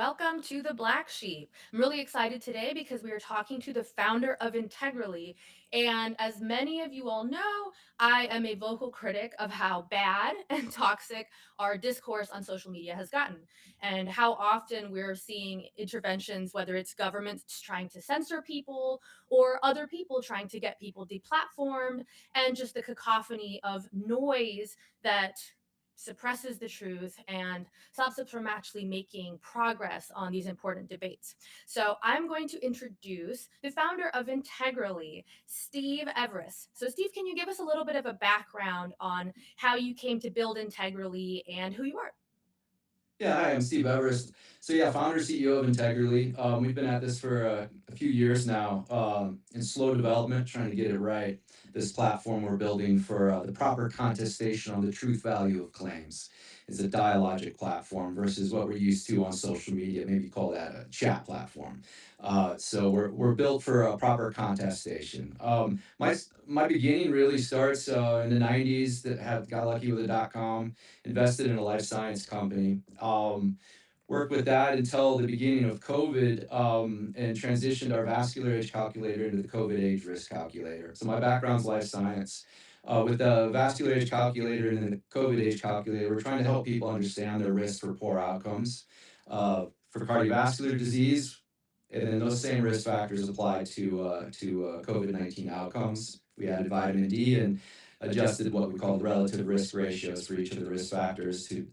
Welcome to the Black Sheep. I'm really excited today because we are talking to the founder of Integrally. And as many of you all know, I am a vocal critic of how bad and toxic our discourse on social media has gotten, and how often we're seeing interventions, whether it's governments trying to censor people or other people trying to get people deplatformed, and just the cacophony of noise that suppresses the truth and stops us from actually making progress on these important debates. So I'm going to introduce the founder of Integrally, Steve Everist. So Steve, can you give us a little bit of a background on how you came to build Integrally and who you are? Yeah, hi, I'm Steve Everist. So yeah, founder CEO of Integrally. We've been at this for a few years now, in slow development, trying to get it right. This platform we're building for the proper contestation on the truth value of claims is a dialogic platform versus what we're used to on social media. Maybe call that a chat platform. So we're built for a proper contestation. My beginning really starts in the '90s. That have got lucky with the .com, invested in a life science company. Worked with that until the beginning of COVID, and transitioned our vascular age calculator into the COVID age risk calculator. So my background's life science. With the vascular age calculator and the COVID age calculator, we're trying to help people understand their risk for poor outcomes for cardiovascular disease, and then those same risk factors apply to COVID-19 outcomes. We added vitamin D and adjusted what we call the relative risk ratios for each of the risk factors to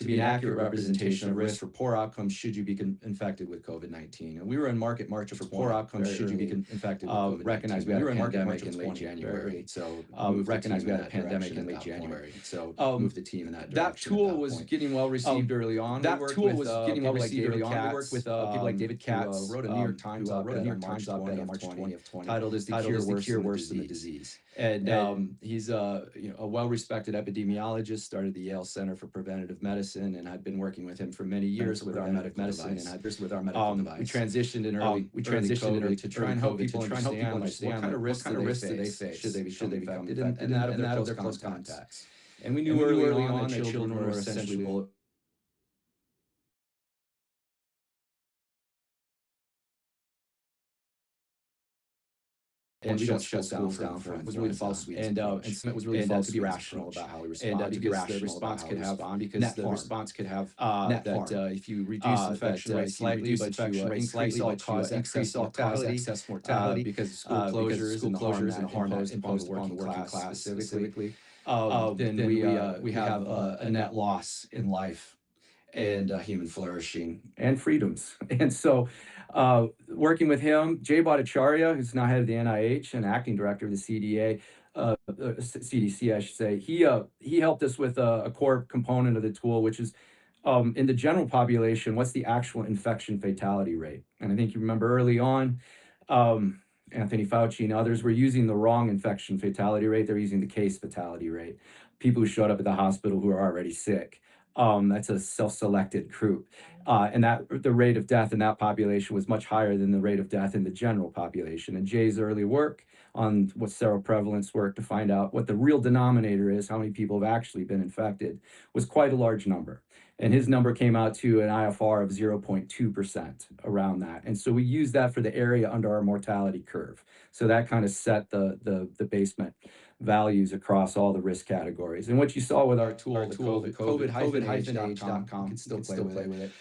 be an accurate representation of risk for poor outcomes should you be infected with COVID-19. And we were in market March of for poor outcomes should you be infected with COVID-19. Recognized we had a pandemic in late January. So recognized we had a pandemic in late January. So moved the team in that direction. That tool was getting well received early on. That tool was getting well received early on. We worked with people like David Katz, who wrote a New York Times op-ed on March 20 of 20, titled "Is the Cure Worse Than the Disease?" And he's a well-respected epidemiologist. Started the Yale Center for Preventative Medicine, and I've been working with him for many years with our medical medicine. And we transitioned in early to try and help people understand what kind of risks do they face should they become infected, and that of their close contacts. And we knew early on that children were essentially bullet. And we don't shut schools down for was really false sweets. And it was really false to be rational about how we respond. And because the response could have that if you reduce infection rate slightly, but you increase all cause excess mortality because of school closures and the harm that imposed upon the working class specifically, then we have a net loss in life and human flourishing and freedoms. And so, working with him, Jay Bhattacharya, who's now head of the NIH and acting director of the CDC, I should say, he helped us with a core component of the tool, which is in the general population, what's the actual infection fatality rate? And I think you remember early on, Anthony Fauci and others were using the wrong infection fatality rate. They're using the case fatality rate. People who showed up at the hospital who are already sick. That's a self-selected group. And that the rate of death in that population was much higher than the rate of death in the general population. And Jay's early work on what seroprevalence work to find out what the real denominator is, how many people have actually been infected, was quite a large number. And his number came out to an IFR of 0.2% around that. And so we used that for the area under our mortality curve. So that kind of set the basement values across all the risk categories. And what you saw with our tool, the COVID-age.com, you can still play with it.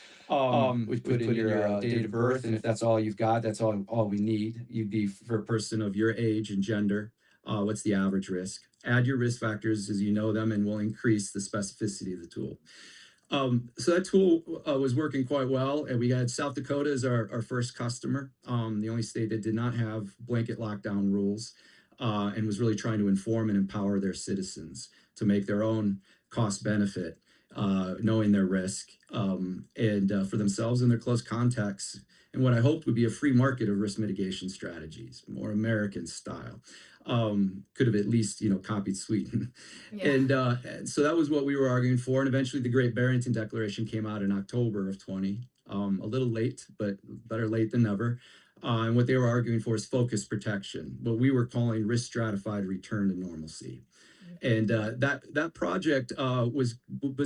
We put in your date of birth, and if that's all you've got, that's all we need. You'd be for a person of your age and gender. What's the average risk? Add your risk factors as you know them, and we'll increase the specificity of the tool. So that tool was working quite well, and we had South Dakota as our first customer, the only state that did not have blanket lockdown rules, and was really trying to inform and empower their citizens to make their own cost benefit, knowing their risk, and for themselves and their close contacts, and what I hoped would be a free market of risk mitigation strategies, more American style. Could have at least, copied Sweden. Yeah. And so that was what we were arguing for. And eventually the Great Barrington Declaration came out in October of 20, a little late, but better late than never. And what they were arguing for is focused protection, what we were calling risk stratified return to normalcy. And that project was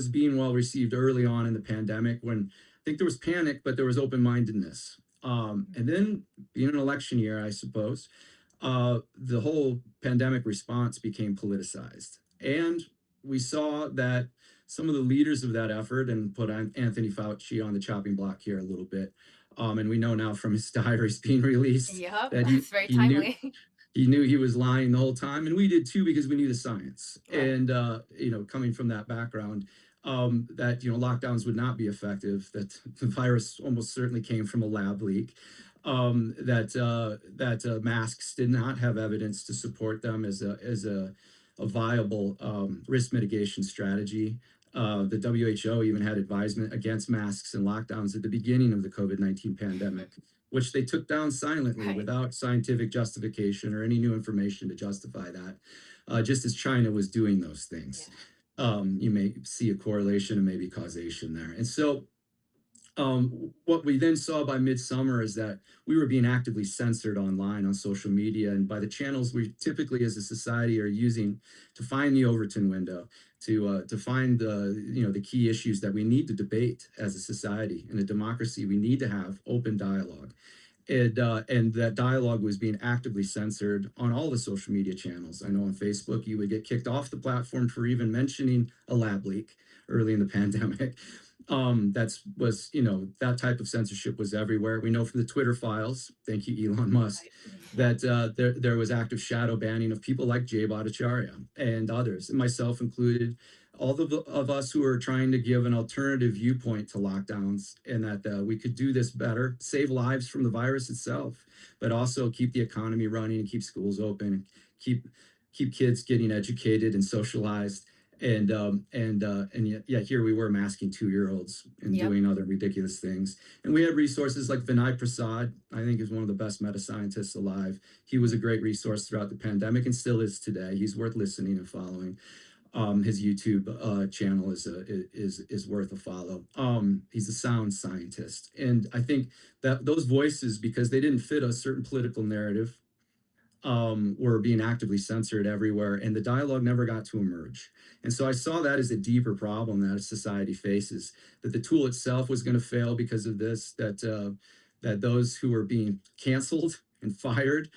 being well received early on in the pandemic when think there was panic, but there was open-mindedness. And Mhm. then, being an election year, I suppose, the whole pandemic response became politicized. And we saw that some of the leaders of that effort, and put Anthony Fauci on the chopping block here a little bit, and we know now from his diaries being released Yep, that that's very he knew timely. he knew he was lying the whole time, and we did too because we knew the science. Right. And coming from that background, that lockdowns would not be effective. That the virus almost certainly came from a lab leak. That masks did not have evidence to support them as a viable risk mitigation strategy. The WHO even had advisement against masks and lockdowns at the beginning of the COVID-19 pandemic, which they took down silently Right. without scientific justification or any new information to justify that, just as China was doing those things. Yeah. You may see a correlation and maybe causation there. And so, what we then saw by midsummer is that we were being actively censored online on social media and by the channels we typically as a society are using to find the Overton window, to find the key issues that we need to debate as a society. In a democracy, we need to have open dialogue, and that dialogue was being actively censored on all the social media channels. I know on Facebook you would get kicked off the platform for even mentioning a lab leak early in the pandemic. That's was that type of censorship was everywhere. We know from the Twitter files, thank you Elon Musk, Right. Yeah. that there was active shadow banning of people like Jay Bhattacharya and others, and myself included, all of us who are trying to give an alternative viewpoint to lockdowns, and that we could do this better, save lives from the virus itself, but also keep the economy running and keep schools open, keep kids getting educated and socialized. And yet here we were masking 2 year olds and Yep. doing other ridiculous things. And we had resources like Vinay Prasad, I think is one of the best meta scientists alive. He was a Mhm. great resource throughout the pandemic and still is today. He's worth listening and following. His YouTube channel is worth a follow. He's a sound scientist, and I think that those voices, because they didn't fit a certain political narrative, were being actively censored everywhere, and the dialogue never got to emerge. And so I saw that as a deeper problem that a society faces. That the tool itself was going to fail because of this. That those who were being canceled and fired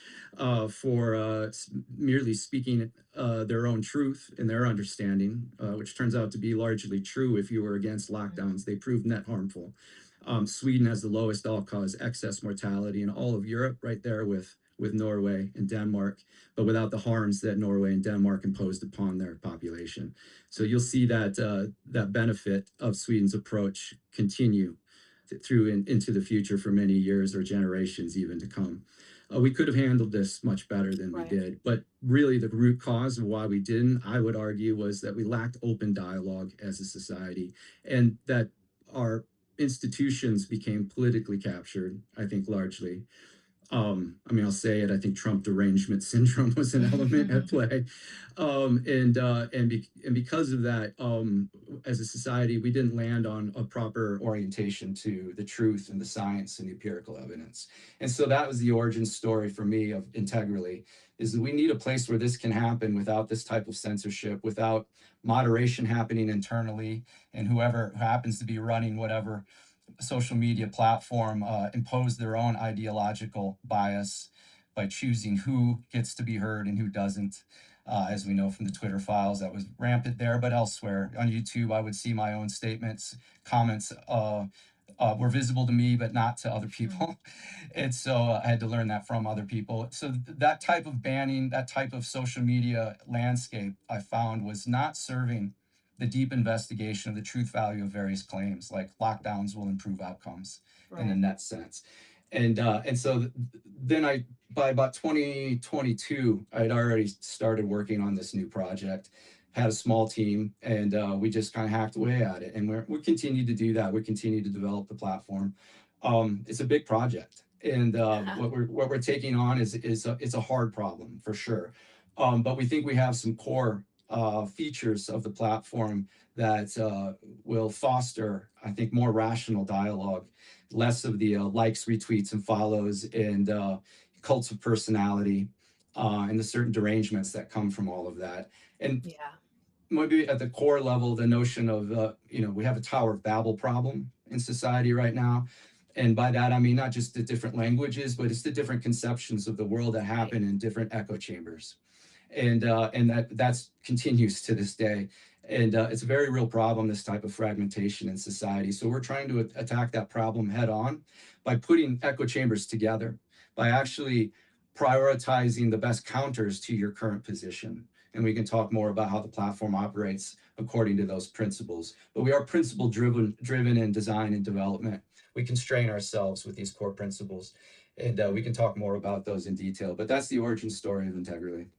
for merely speaking their own truth and their understanding, which turns out to be largely true if you were against Mhm. lockdowns. They proved net harmful. Sweden has the lowest all-cause excess mortality in all of Europe, right there with Norway and Denmark, but without the harms that Norway and Denmark imposed upon their population. So you'll see that benefit of Sweden's approach continue into the future for many years or generations even to come. We could have handled this much better than we Right. did, but really the root cause of why we didn't, I would argue, was that we lacked open dialogue as a society, and that our institutions became politically captured, I think, largely. I mean, I'll say it. I think Trump derangement syndrome was an element at play, and because of that, as a society, we didn't land on a proper orientation to the truth and the science and the empirical evidence. And so that was the origin story for me of Integrally, is that we need a place where this can happen without this type of censorship, without moderation happening internally, and whoever happens to be running whatever social media platform impose their own ideological bias by choosing who gets to be heard and who doesn't. As we know from the Twitter files, that was rampant there, but elsewhere on YouTube, I would see my own statements, comments were visible to me, but not to other Mhm. people. And so I had to learn that from other people. So that type of banning, that type of social media landscape, I found was not serving the deep investigation of the truth value of various claims, like lockdowns will improve outcomes in a Right. net sense. And so then by about 2022, I had already started working on this new project, had a small team, and we just kind of hacked away at it. And we continue to do that. We continue to develop the platform. It's a big project, and what we're taking on is it's a hard problem for sure. But we think we have some core features of the platform that will foster, I think, more rational dialogue, less of the likes, retweets, and follows, and cults of personality, and the certain derangements that come from all of that. And Yeah. maybe at the core level, the notion of, we have a Tower of Babel problem in society right now. And by that, I mean not just the different languages, but it's the different conceptions of the world that Right. happen in different echo chambers. And that's continues to this day. And it's a very real problem, this type of fragmentation in society. So we're trying to attack that problem head on by putting echo chambers together, by actually prioritizing the best counters to your current position. And we can talk more about how the platform operates according to those principles. But we are principle driven in design and development. We constrain ourselves with these core principles. And we can talk more about those in detail. But that's the origin story of Integrity.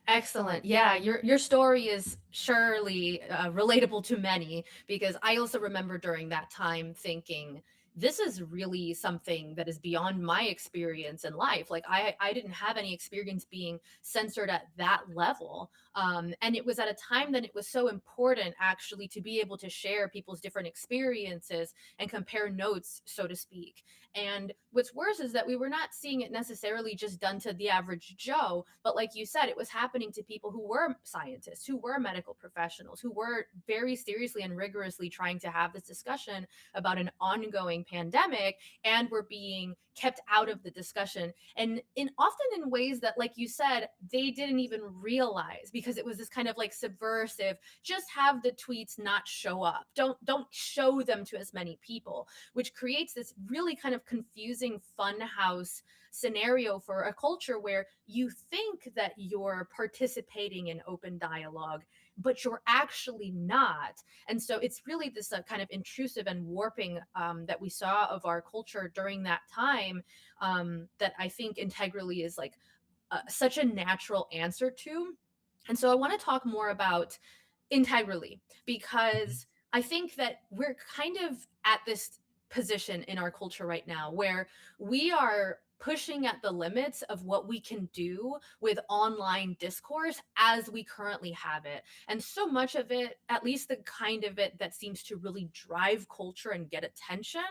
Excellent. Yeah, your story is surely relatable to many because I also remember during that time thinking this is really something that is beyond my experience in life. Like I didn't have any experience being censored at that level, and it was at a time that it was so important actually to be able to share people's different experiences and compare notes, so to speak. And what's worse is that we were not seeing it necessarily just done to the average Joe, but like you said, it was happening to people who were scientists, who were medical professionals, who were very seriously and rigorously trying to have this discussion about an ongoing pandemic and were being kept out of the discussion. And in often in ways that, like you said, they didn't even realize because it was this kind of like subversive, just have the tweets not show up. Don't show them to as many people, which creates this really kind of confusing funhouse scenario for a culture where you think that you're participating in open dialogue, but you're actually not. And so it's really this kind of intrusive and warping that we saw of our culture during that time, that I think integrally is like such a natural answer to. And so I want to talk more about integrally Mhm. because I think that we're kind of at this position in our culture right now where we are pushing at the limits of what we can do with online discourse as we currently have it. And so much of it, at least the kind of it that seems to really drive culture and get attention,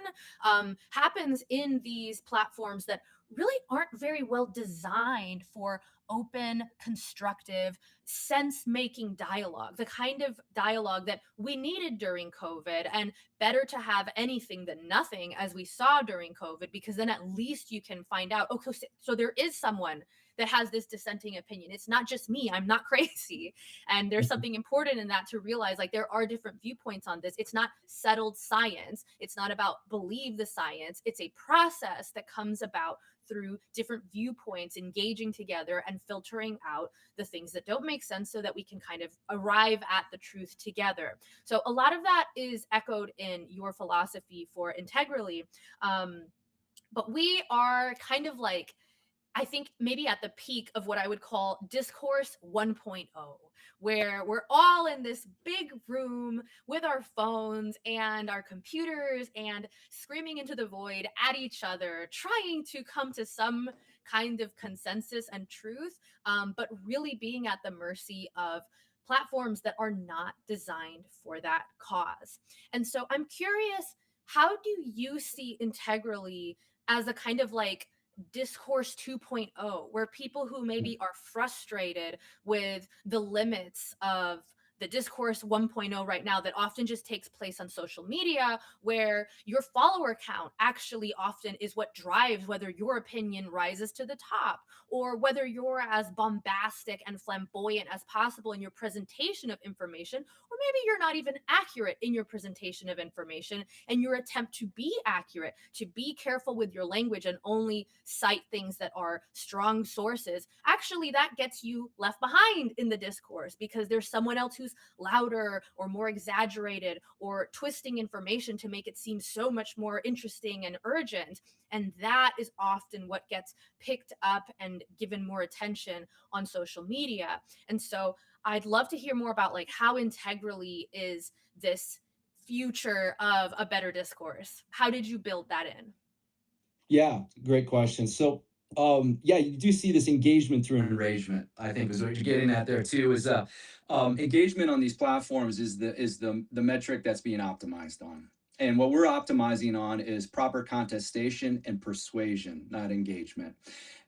happens in these platforms that really aren't very well designed for open, constructive, sense making dialogue, the kind of dialogue that we needed during COVID. And better to have anything than nothing, as we saw during COVID, because then at least you can find out, okay, so there is someone that has this dissenting opinion. It's not just me. I'm not crazy. And there's Mhm. something important in that to realize like there are different viewpoints on this. It's not settled science. It's not about believe the science. It's a process that comes about through different viewpoints engaging together and filtering out the things that don't make sense so that we can kind of arrive at the truth together. So a lot of that is echoed in your philosophy for integrally. Um, but we are kind of like I think maybe at the peak of what I would call discourse 1.0, where we're all in this big room with our phones and our computers and screaming into the void at each other, trying to come to some kind of consensus and truth, but really being at the mercy of platforms that are not designed for that cause. And so I'm curious, how do you see integrally as a kind of like discourse 2.0 where people who maybe are frustrated with the limits of the discourse 1.0 right now that often just takes place on social media where your follower count actually often is what drives whether your opinion rises to the top or whether you're as bombastic and flamboyant as possible in your presentation of information, or maybe you're not even accurate in your presentation of information and your attempt to be accurate, to be careful with your language and only cite things that are strong sources, actually that gets you left behind in the discourse because there's someone else who's louder or more exaggerated or twisting information to make it seem so much more interesting and urgent. And that is often what gets picked up and given more attention on social media. And so I'd love to hear more about like how integrally is this future of a better discourse? How did you build that in? Yeah, great question. So, yeah, you do see this engagement through enragement. I think is what you're getting at there too. Is engagement on these platforms is the metric that's being optimized on, and what we're optimizing on is proper contestation and persuasion, not engagement.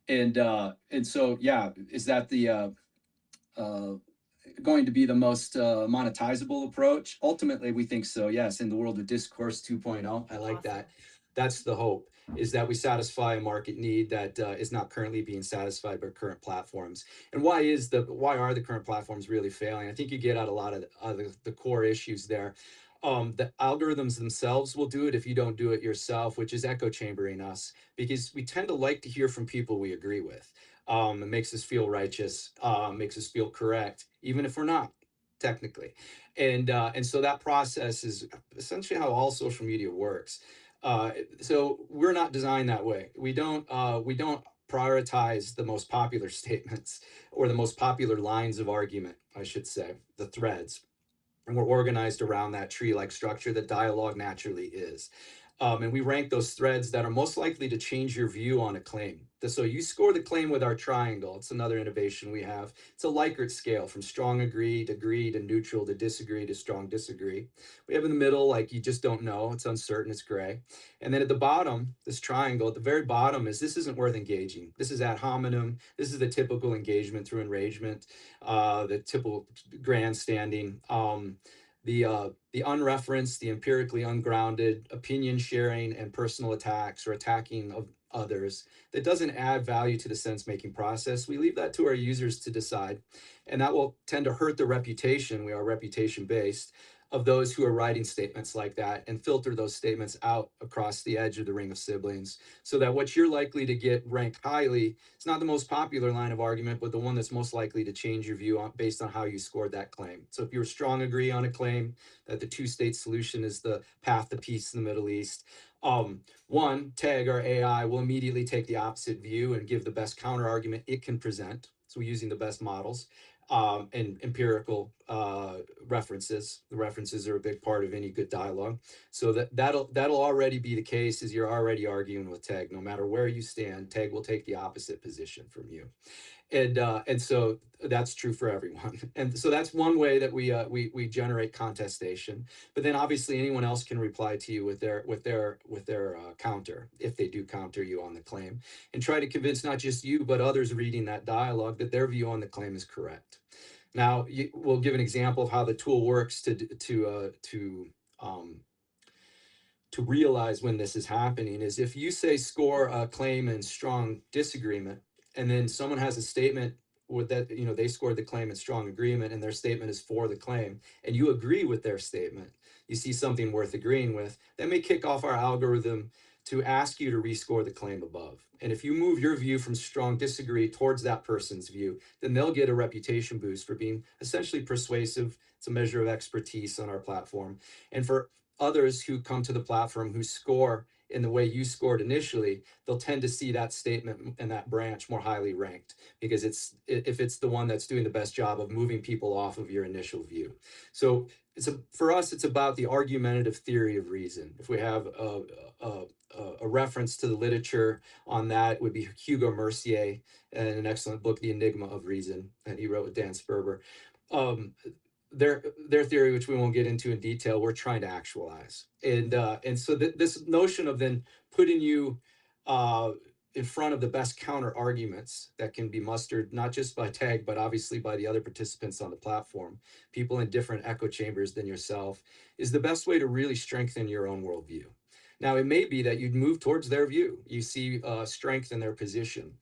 And so yeah, is that the uh, going to be the most monetizable approach? Ultimately, we think so, yes. In the world of Discourse 2.0, I like Awesome. that. That's the hope, is that we satisfy a market need that is not currently being satisfied by current platforms. And why are the current platforms really failing? I think you get at a lot of the core issues there. The algorithms themselves will do it if you don't do it yourself, which is echo chambering us, because we tend to like to hear from people we agree with. It makes us feel righteous, makes us feel correct, even if we're not technically. And so that process is essentially how all social media works. So we're not designed that way. We don't prioritize the most popular statements or the most popular lines of argument, I should say, the threads, and we're organized around that tree-like structure that dialogue naturally is. And we rank those threads that are most likely to change your view on a claim. So you score the claim with our triangle. It's another innovation we have. It's a Likert scale from strong agree to neutral to disagree to strong disagree. We have in the middle, like you just don't know. It's uncertain. It's gray. And then at the bottom, this triangle, at the very bottom is this isn't worth engaging. This is ad hominem. This is the typical engagement through enragement, the typical grandstanding. The unreferenced, the empirically ungrounded, opinion sharing, and personal attacks or attacking of others that doesn't add value to the sense making process. We leave that to our users to decide, and that will tend to hurt the reputation. We are reputation based of those who are writing statements like that and filter those statements out across the edge of the ring of siblings so that what you're likely to get ranked highly is not the most popular line of argument, but the one that's most likely to change your view on, based on how you scored that claim. So if you're strong agree on a claim that the two-state solution is the path to peace in the Middle East, one, TAG or AI will immediately take the opposite view and give the best counter argument it can present. So using the best models and empirical references. The references are a big part of any good dialogue. So that'll already be the case, is you're already arguing with TAG. No matter where you stand, TAG will take the opposite position from you. And so that's true for everyone. And so that's one way that we generate contestation. But then obviously anyone else can reply to you with their counter, if they do counter you on the claim, and try to convince not just you but others reading that dialogue that their view on the claim is correct. Now we'll give an example of how the tool works um, to realize when this is happening. Is if you say score a claim in strong disagreement, and then someone has a statement with that, they scored the claim in strong agreement and their statement is for the claim, and you agree with their statement, you see something worth agreeing with, that may kick off our algorithm to ask you to rescore the claim above. And if you move your view from strong disagree towards that person's view, then they'll get a reputation boost for being essentially persuasive. It's a measure of expertise on our platform. And for others who come to the platform who score in the way you scored initially, they'll tend to see that statement and that branch more highly ranked, because if it's the one that's doing the best job of moving people off of your initial view. So for us, it's about the argumentative theory of reason. If we have a reference to the literature on that, it would be Hugo Mercier and an excellent book, The Enigma of Reason, that he wrote with Dan Sperber. Um, their theory, which we won't get into in detail, we're trying to actualize. And so this notion of then putting you uh, in front of the best counter arguments that can be mustered not just by TAG but obviously by the other participants on the platform, people in different echo chambers than yourself, is the best way to really strengthen your own worldview. Now it may be that you'd move towards their view, you see strength in their position.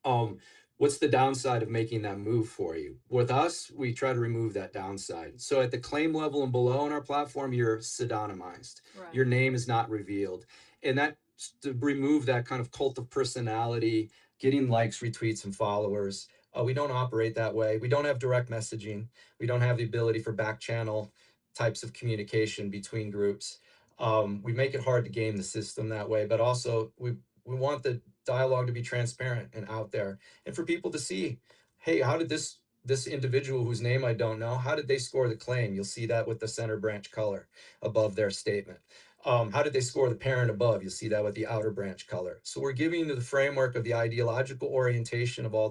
um, what's the downside of making that move for you? With us, we try to remove that downside. So at the claim level and below on our platform, you're pseudonymized. Your Right. name is not revealed. And that, to remove that kind of cult of personality, getting likes, retweets, and followers. We don't operate that way. We don't have direct messaging. We don't have the ability for back channel types of communication between groups. We make it hard to game the system that way, but also we want the dialogue to be transparent and out there, and for people to see, hey, how did this individual whose name I don't know, how did they score the claim? You'll see that with the center branch color above their statement. How did they score the parent above? You'll see that with the outer branch color. So we're giving you the framework of the ideological orientation of all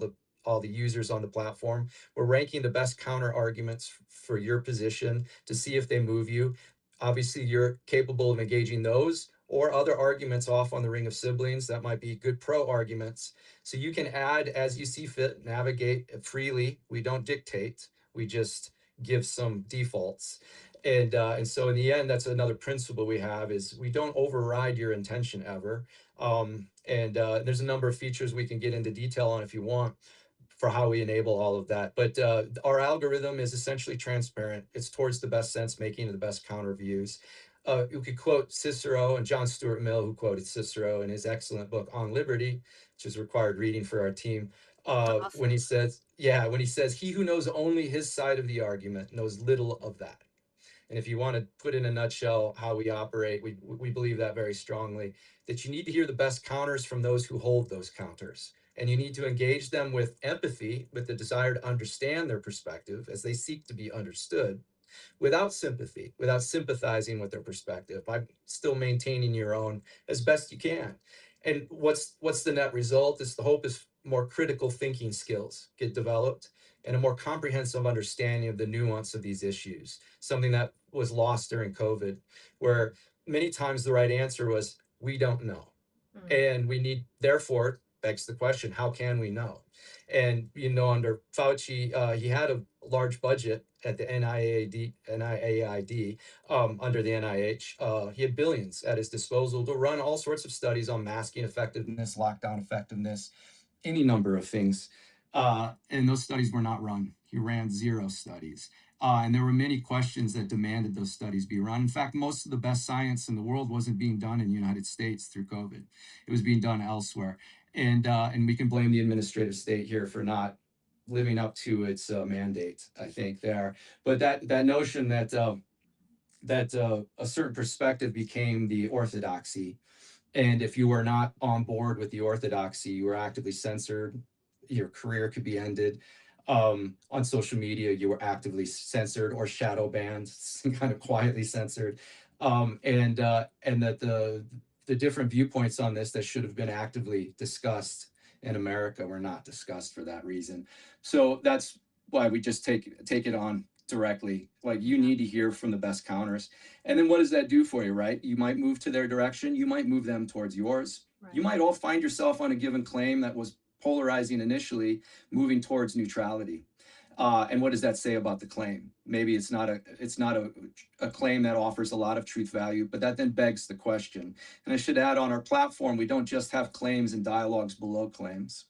the users on the platform. We're ranking the best counter arguments for your position to see if they move you. Obviously, you're capable of engaging those or other arguments off on the ring of siblings that might be good pro arguments. So you can add as you see fit, navigate freely. We don't dictate. We just give some defaults. And so in the end, that's another principle we have is we don't override your intention ever. And there's a number of features we can get into detail on if you want for how we enable all of that. But our algorithm is essentially transparent. It's towards the best sense making and the best counter views. You could quote Cicero and John Stuart Mill, who quoted Cicero in his excellent book On Liberty, which is required reading for our team. When he Awesome. says, yeah, when he says, he who knows only his side of the argument knows little of that. And if you want to put in a nutshell how we operate, we believe that very strongly, that you need to hear the best counters from those who hold those counters. And you need to engage them with empathy, with the desire to understand their perspective as they seek to be understood, without sympathy, without sympathizing with their perspective, by still maintaining your own as best you can. And what's the net result? Is the hope is more critical thinking skills get developed and a more comprehensive understanding of the nuance of these issues, something that was lost during COVID, where many times the right answer was, we don't know. Mm. And we need, therefore, begs the question, how can we know? And, under Fauci, he had a large budget at the NIAID, under the NIH. He had billions at his disposal to run all sorts of studies on masking effectiveness, lockdown effectiveness, any number of things. And those studies were not run. He ran zero studies. And there were many questions that demanded those studies be run. In fact, most of the best science in the world wasn't being done in the United States through COVID. It was being done elsewhere. And we can blame the administrative state here for not living up to its mandate, I think, there. But that notion that a certain perspective became the orthodoxy, and if you were not on board with the orthodoxy, you were actively censored. Your career could be ended. On social media, you were actively censored or shadow banned, kind of quietly censored. And that the different viewpoints on this that should have been actively discussed in America were not discussed for that reason. So that's why we just take it on directly. Like, you need to hear from the best counters. And then what does that do for you, right? You might move to their direction. You might move them towards yours. You Right. might all find yourself on a given claim that was polarizing initially, moving towards neutrality. And what does that say about the claim? Maybe it's not a claim that offers a lot of truth value, but that then begs the question. And I should add, on our platform, we don't just have claims and dialogues below claims.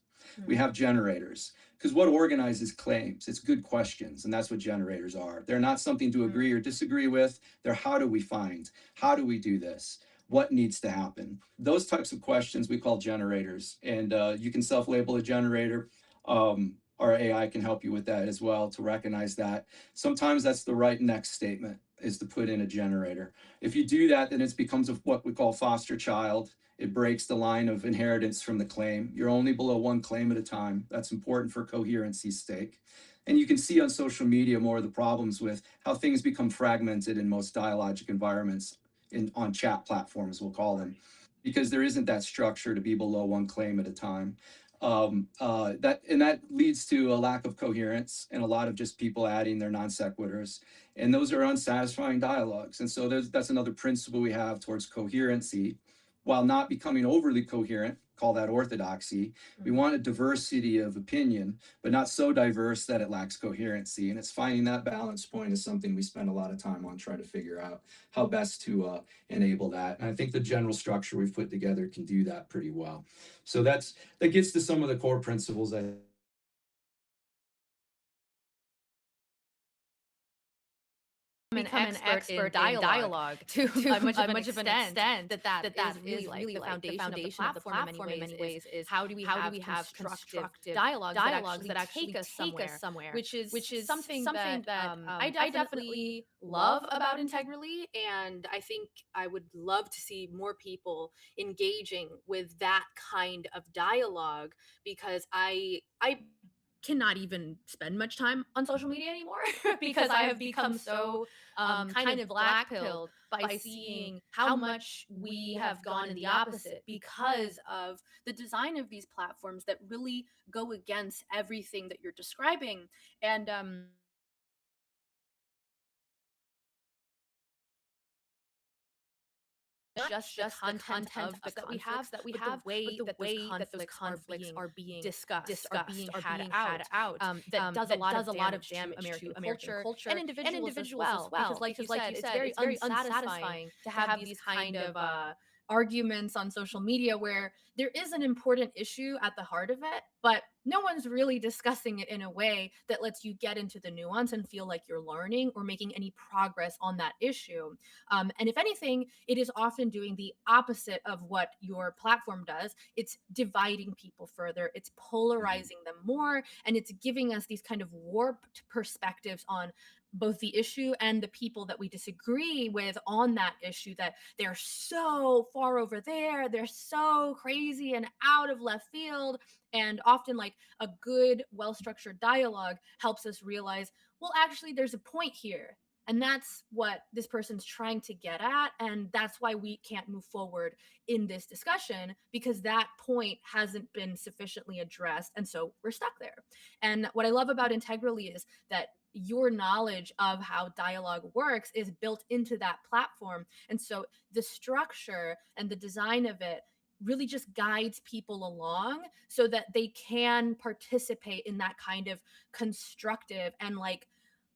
We Mm. have generators. Because what organizes claims? It's good questions, and that's what generators are. They're not something to Mm. agree or disagree with. They're, how do we find? How do we do this? What needs to happen? Those types of questions we call generators, and you can self-label a generator. Our AI can help you with that as well, to recognize that. Sometimes that's the right next statement, is to put in a generator. If you do that, then it becomes what we call foster child. It breaks the line of inheritance from the claim. You're only below one claim at a time. That's important for coherency's sake. And you can see on social media more of the problems with how things become fragmented in most dialogic environments, on chat platforms, we'll call them, because there isn't that structure to be below one claim at a time. That leads to a lack of coherence and a lot of just people adding their non sequiturs, and those are unsatisfying dialogues. And so that's another principle we have towards coherency, while not becoming overly coherent. Call that orthodoxy. We Mm. want a diversity of opinion, but not so diverse that it lacks coherency. And it's finding that balance point is something we spend a lot of time on trying to figure out how best to enable that. And I think the general structure we've put together can do that pretty well. So that gets to some of the core principles I Become an expert in dialogue to much of an extent that is really like the foundation of the platform in many ways is how do we have constructive dialogues that actually take us somewhere, which is something that I definitely love about integrally, and I think I would love to see more people engaging with that kind of dialogue, because I cannot even spend much time on social media anymore because I have become so kind of black pilled by seeing how much we have gone in the opposite because of the design of these platforms that really go against everything that you're describing. And just the content of the conflicts that we have, but the way that those conflicts are being discussed, are being had out, that does a lot of damage to American culture and individuals as well. Because, like you said, it's very unsatisfying to have these kind of arguments on social media where there is an important issue at the heart of it, but no one's really discussing it in a way that lets you get into the nuance and feel like you're learning or making any progress on that issue. And if anything, it is often doing the opposite of what your platform does. It's dividing people further, it's polarizing them more, and it's giving us these kind of warped perspectives on both the issue and the people that we disagree with on that issue, that they're so far over there, they're so crazy and out of left field. And often, like, a good, well structured dialogue helps us realize, well, actually, there's a point here. And that's what this person's trying to get at. And that's why we can't move forward in this discussion, because that point hasn't been sufficiently addressed. And so we're stuck there. And what I love about Integrally is that your knowledge of how dialogue works is built into that platform. And so the structure and the design of it really just guides people along so that they can participate in that kind of constructive and, like,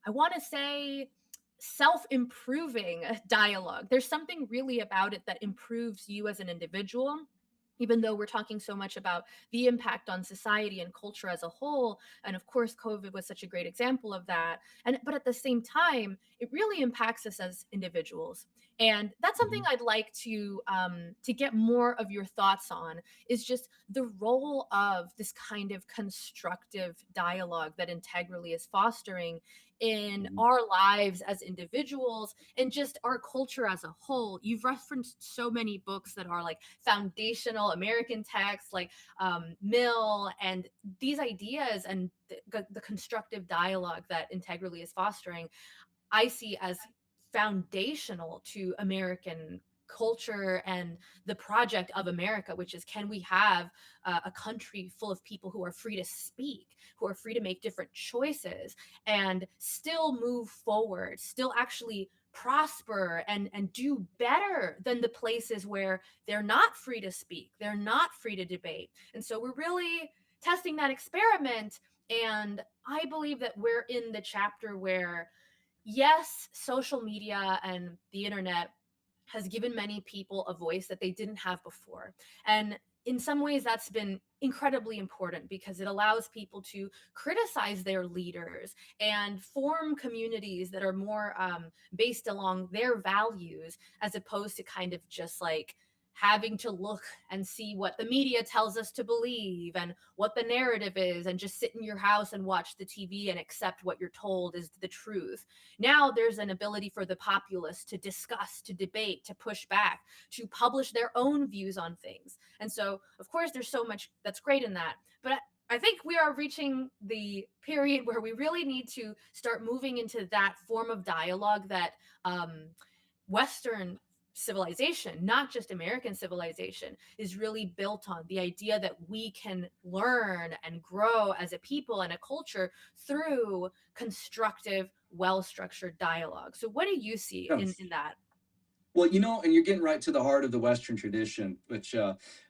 I want to say, self-improving dialogue. There's something really about it that improves you as an individual, even though we're talking so much about the impact on society and culture as a whole. And of course, COVID was such a great example of that. And but at the same time, it really impacts us as individuals. And that's something Mhm. I'd like to get more of your thoughts on, is just the role of this kind of constructive dialogue that Integrally is fostering in Mhm. our lives as individuals and just our culture as a whole. You've referenced so many books that are like foundational American texts, like Mill, and these ideas and the constructive dialogue that Integrally is fostering, I see as foundational to American culture and the project of America, which is, can we have a country full of people who are free to speak, who are free to make different choices and still move forward, still actually prosper and do better than the places where they're not free to speak, they're not free to debate. And so we're really testing that experiment. And I believe that we're in the chapter where, yes, social media and the internet has given many people a voice that they didn't have before. And in some ways, that's been incredibly important because it allows people to criticize their leaders and form communities that are more based along their values, as opposed to kind of just like having to look and see what the media tells us to believe and what the narrative is and just sit in your house and watch the TV and accept what you're told is the truth. Now there's an ability for the populace to discuss, to debate, to push back, to publish their own views on things. And so, of course, there's so much that's great in that. But I think we are reaching the period where we really need to start moving into that form of dialogue that Western civilization, not just American civilization, is really built on, the idea that we can learn and grow as a people and a culture through constructive, well structured dialogue. So, what do you see Yeah. in that? Well, and you're getting right to the heart of the Western tradition, which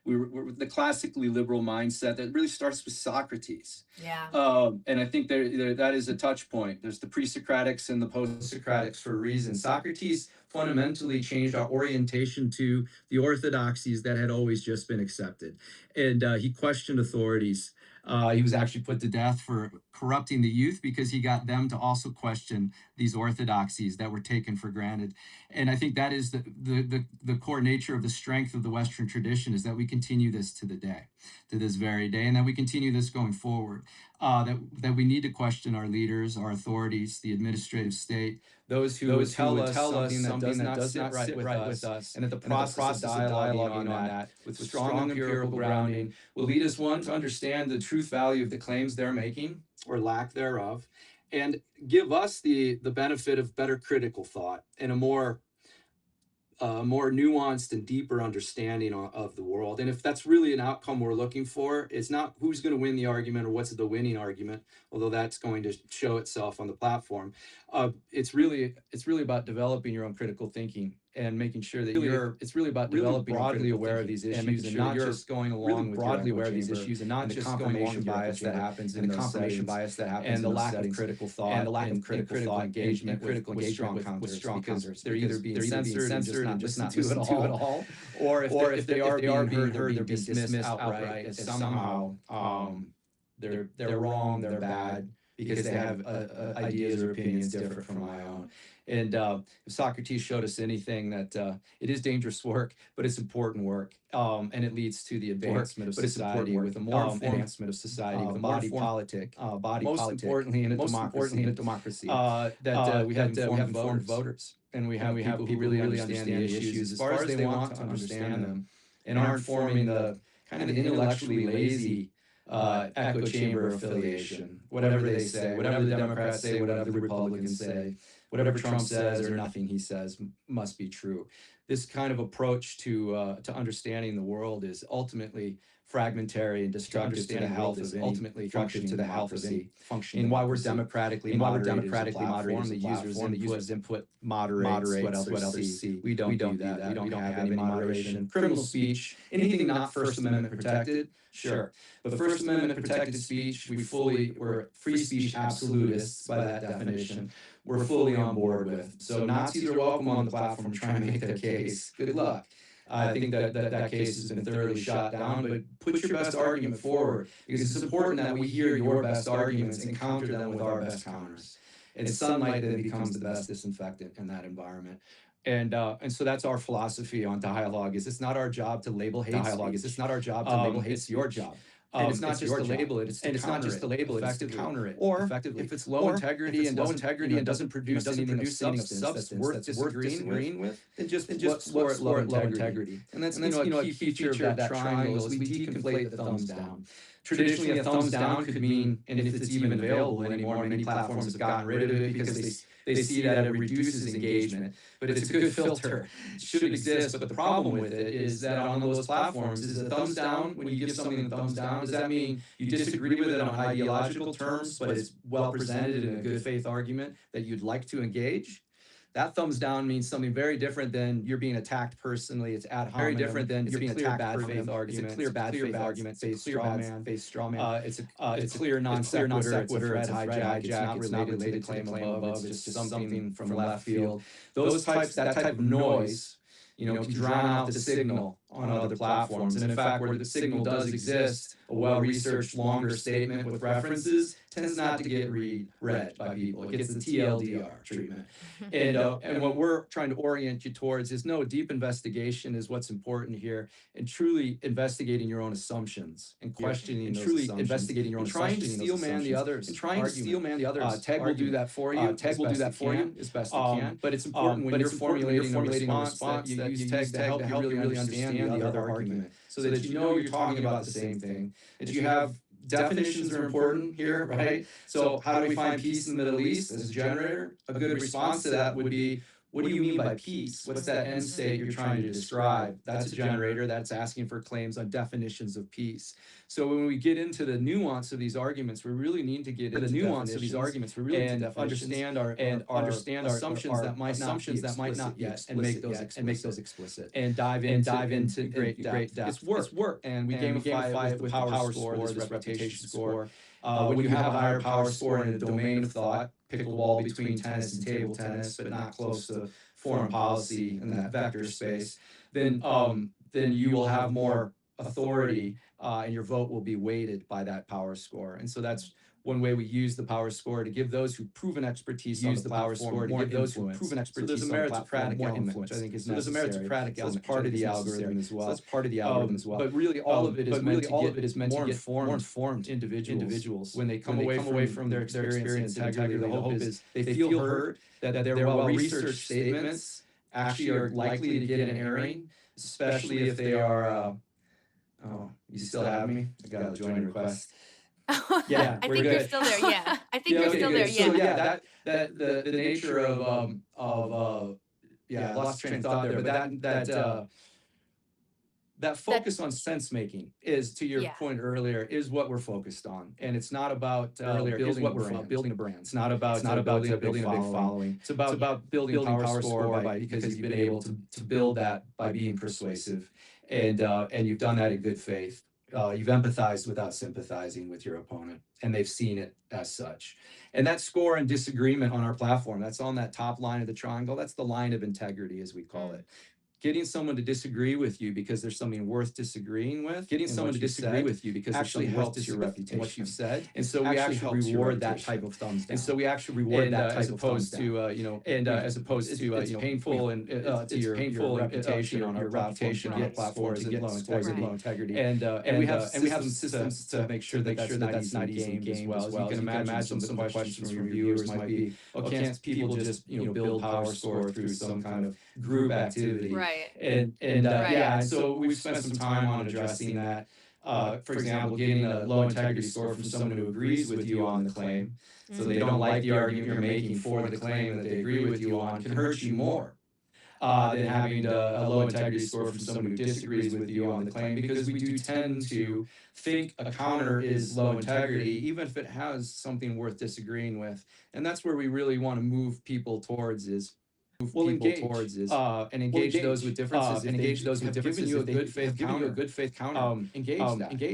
we're the classically liberal mindset that really starts with Socrates. Yeah. And I think that is a touch point. There's the pre-Socratics and the post-Socratics For a reason. Socrates fundamentally changed our orientation to the orthodoxies that had always just been accepted. And he questioned authorities. He was actually put to death for corrupting the youth because he got them to also question these orthodoxies that were taken for granted. And I think that is the core nature of the strength of the Western tradition, is that we continue this to this very day, and that we continue this going forward. That we need to question our leaders, our authorities, the administrative state, those who would tell us something that does not sit right with us, and that the process of dialoguing on that with strong empirical grounding will lead us, one, to understand the truth value of the claims they're making or lack thereof, and give us the benefit of better critical thought and a more nuanced and deeper understanding of the world. And if that's really an outcome we're looking for, it's not who's going to win the argument or what's the winning argument, although that's going to show itself on the platform. It's really about developing your own critical thinking and making sure that it's really about developing broadly aware of these issues and not just going along with broadly aware of these issues and not just confirmation bias that happens in those settings and the lack of critical thought and the lack of critical thought engagement with strong counters. They're either being censored and just not listened to at all, or if they are being heard, they're being dismissed outright as somehow they're wrong, they're bad, because they have ideas or opinions different from my own. And if Socrates showed us anything, that it is dangerous work, but it's important work, and it leads to the advancement of society with a more advancement of society with a body politic, most importantly in a democracy, that we have informed voters, and we have people who really understand the issues as far as they want to understand them, and aren't forming the kind of intellectually lazy echo chamber affiliation. Whatever they say, whatever the Democrats say, whatever the Republicans say, whatever Trump says or nothing he says must be true. This kind of approach to understanding the world is ultimately fragmentary and destructive to the health of ultimately functioning democracy. And why we're democratically moderated, the users input moderates what others see. We don't do that. We don't have any moderation. Criminal speech, anything not First Amendment protected, sure. But First Amendment protected speech, we're free speech absolutists by that definition. We're fully on board with. So Nazis are welcome on the platform trying to make their case. Good luck. I think that case has been thoroughly shot down, but put your best argument forward, because it's important that we hear your best arguments and counter them with our best counters. And sunlight then becomes the best disinfectant in that environment. And so that's our philosophy on dialogue. It's not our job to label hate speech. It's not our job to label hate. It's your job. And it's not just to label it, it's not just to label it, it's to counter it. Or if it's low integrity and doesn't produce anything of substance that's worth disagreeing with, then just explore it low integrity. And that's a key feature of that triangle is we deconflate the thumbs down. Traditionally, a thumbs down could mean, and if it's even available anymore, many platforms have gotten rid of it because they see that it reduces engagement. But it's a good filter. It should exist, but the problem with it is that on those platforms, is a thumbs down, when you give something a thumbs down, does that mean you disagree with it on ideological terms, but it's well presented in a good faith argument that you'd like to engage? That thumbs down means something very different than you're being attacked personally. It's ad hominem. Very different than you're being attacked bad faith argument. It's a clear bad faith argument. It's a clear straw man. It's a clear non sequitur. It's a hijack. It's not related to the claim above. It's just something from left field. That type of noise, can drown out the signal on other platforms. And in fact, where the signal does exist, a well-researched, longer statement with references tends not to get read by people. It gets the TLDR treatment. And what we're trying to orient you towards is deep investigation is what's important here, and truly investigating your own assumptions and questioning those assumptions. Investigating your own assumptions. Trying to steel man the others. And trying to steel man the others. Tag will do that for you. Tag will do that for you as best it can. But it's important when you're formulating a response that you use Tag to help you really understand the other argument, so that you're talking about the same thing, that you have definitions are important here, right? So how do we find peace in the Middle East as a generator? A good response to that would be, what do you mean by peace? What's that end state you're trying to describe? That's a generator. That's asking for claims on definitions of peace. So when we get into the nuance of these arguments, we really need to get into the nuance of these arguments. We really need to understand our assumptions that might not yet, and make those explicit. And dive into great depth. It's work. And we gamify it with the power score, this reputation score. When you have a higher power score in a domain of thought, pickleball between tennis and table tennis, but not close to foreign policy in that vector space, then you will have more authority, and your vote will be weighted by that power score. And so that's one way we use the power score, to give those who proven expertise on the power score, to give those who proven expertise on the platform more influence, I think is necessary. There's a meritocratic element. That's part of the algorithm as well. That's part of the algorithm as well. But really, all of it is meant to get more informed individuals when they come away from their experience in integrity. The hope is they feel heard, that their well-researched statements actually are likely to get an airing, especially if they are. Oh, you still have me? I got a join request. Yeah, I think you're still there. Yeah, I think you're still there. Yeah. So that the nature of I lost train of thought there, but that focus on sense making is, to your point earlier, is what we're focused on, and it's not about building a brand. It's not about building a big following. It's about building power score because you've been able to build that by being persuasive, and you've done that in good faith. You've empathized without sympathizing with your opponent, and they've seen it as such. And that score and disagreement on our platform, that's on that top line of the triangle. That's the line of integrity, as we call it. Getting someone to disagree with you because there's something worth disagreeing with. Getting someone to disagree with you because actually helps your reputation. What you've said, and so we actually reward that type of thumbs down. And so we actually reward that type as opposed to as opposed to it's painful and to your reputation on our reputation on our platform to get low integrity. And we have some systems to make sure that that's not easy game as well. As you can imagine, some of the questions from your viewers might be, oh, can't people just build power score through some kind of group activity? Right. And so we've spent some time on addressing that. For example, getting a low integrity score from someone who agrees with you on the claim, so they don't like the argument you're making for the claim that they agree with you on, can hurt you more than having a low integrity score from someone who disagrees with you on the claim, because we do tend to think a counter is low integrity, even if it has something worth disagreeing with. And that's where we really want to move people towards is engage those with differences, and engage those with differences. Given you a good faith counter, engage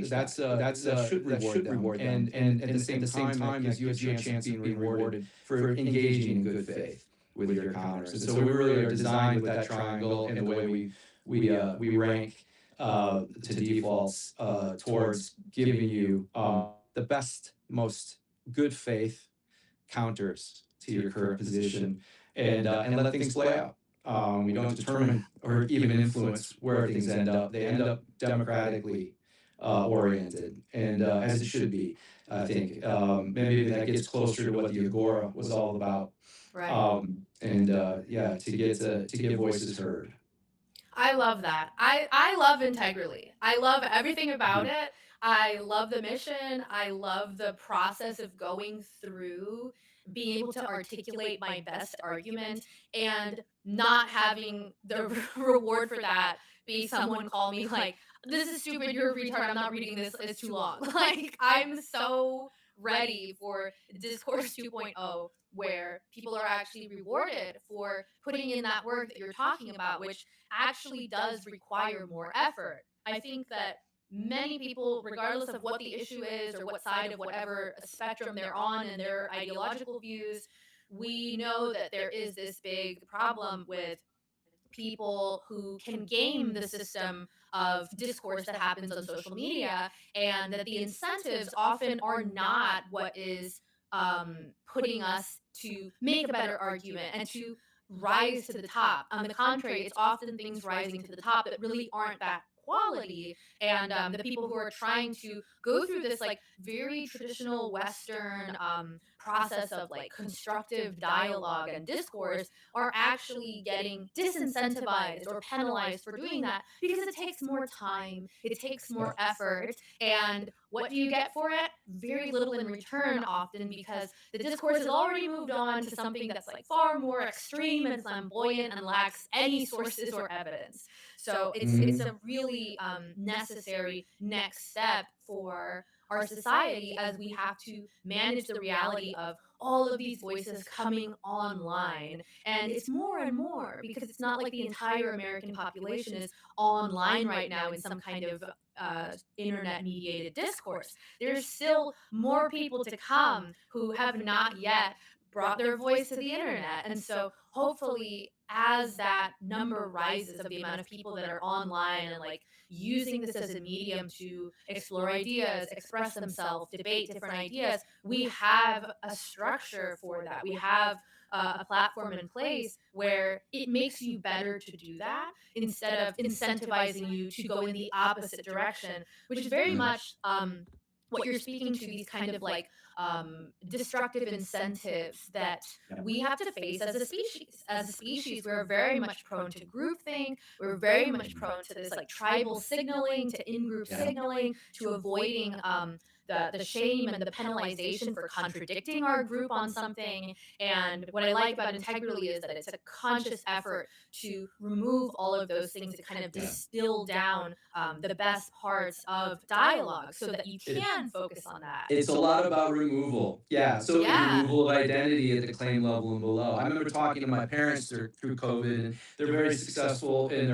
that. That should reward them. And at the same time, gives you a chance of being rewarded for engaging in good faith with your counters. And so we really are designed with that triangle and the way we rank to defaults towards giving you the best, most good faith counters to your current position, and let things play out. We don't determine or even influence where things end up. They end up democratically oriented, and as it should be, I think. Maybe that gets closer to what the Agora was all about. Right. To get voices heard. I love that. I love Integrally. I love everything about it. I love the mission. I love the process of going through being able to articulate my best argument and not having the reward for that be someone call me like, this is stupid, you're a retard, I'm not reading this, it's too long. Like, I'm so ready for Discourse 2.0, where people are actually rewarded for putting in that work that you're talking about, which actually does require more effort. I think that many people, regardless of what the issue is or what side of whatever spectrum they're on and their ideological views, we know that there is this big problem with people who can game the system of discourse that happens on social media, and that the incentives often are not what is putting us to make a better argument and to rise to the top. On the contrary, it's often things rising to the top that really aren't that quality, and the people who are trying to go through this like very traditional Western process of like constructive dialogue and discourse are actually getting disincentivized or penalized for doing that, because it takes more time, it takes more effort, and what do you get for it? Very little in return often, because the discourse has already moved on to something that's like far more extreme and flamboyant and lacks any sources or evidence. So it's a really necessary next step for our society, as we have to manage the reality of all of these voices coming online. And it's more and more, because it's not like the entire American population is online right now in some kind of internet mediated discourse. There's still more people to come who have not yet brought their voice to the internet. And so hopefully, as that number rises of the amount of people that are online and like using this as a medium to explore ideas, express themselves, debate different ideas, we have a structure for that. We have a platform in place where it makes you better to do that, instead of incentivizing you to go in the opposite direction, which is very much what you're speaking to, these kind of like destructive incentives that we have to face as a species. As a species, we're very much prone to groupthink. We're very much prone to this like tribal signaling, to in-group signaling, to avoiding the shame and the penalization for contradicting our group on something. And what I like about integrally is that it's a conscious effort to remove all of those things, to kind of distill down the best parts of dialogue so that you can focus on that. It's a lot about removal. Yeah. So removal of identity at the claim level and below. I remember talking to my parents through COVID, and they're very successful in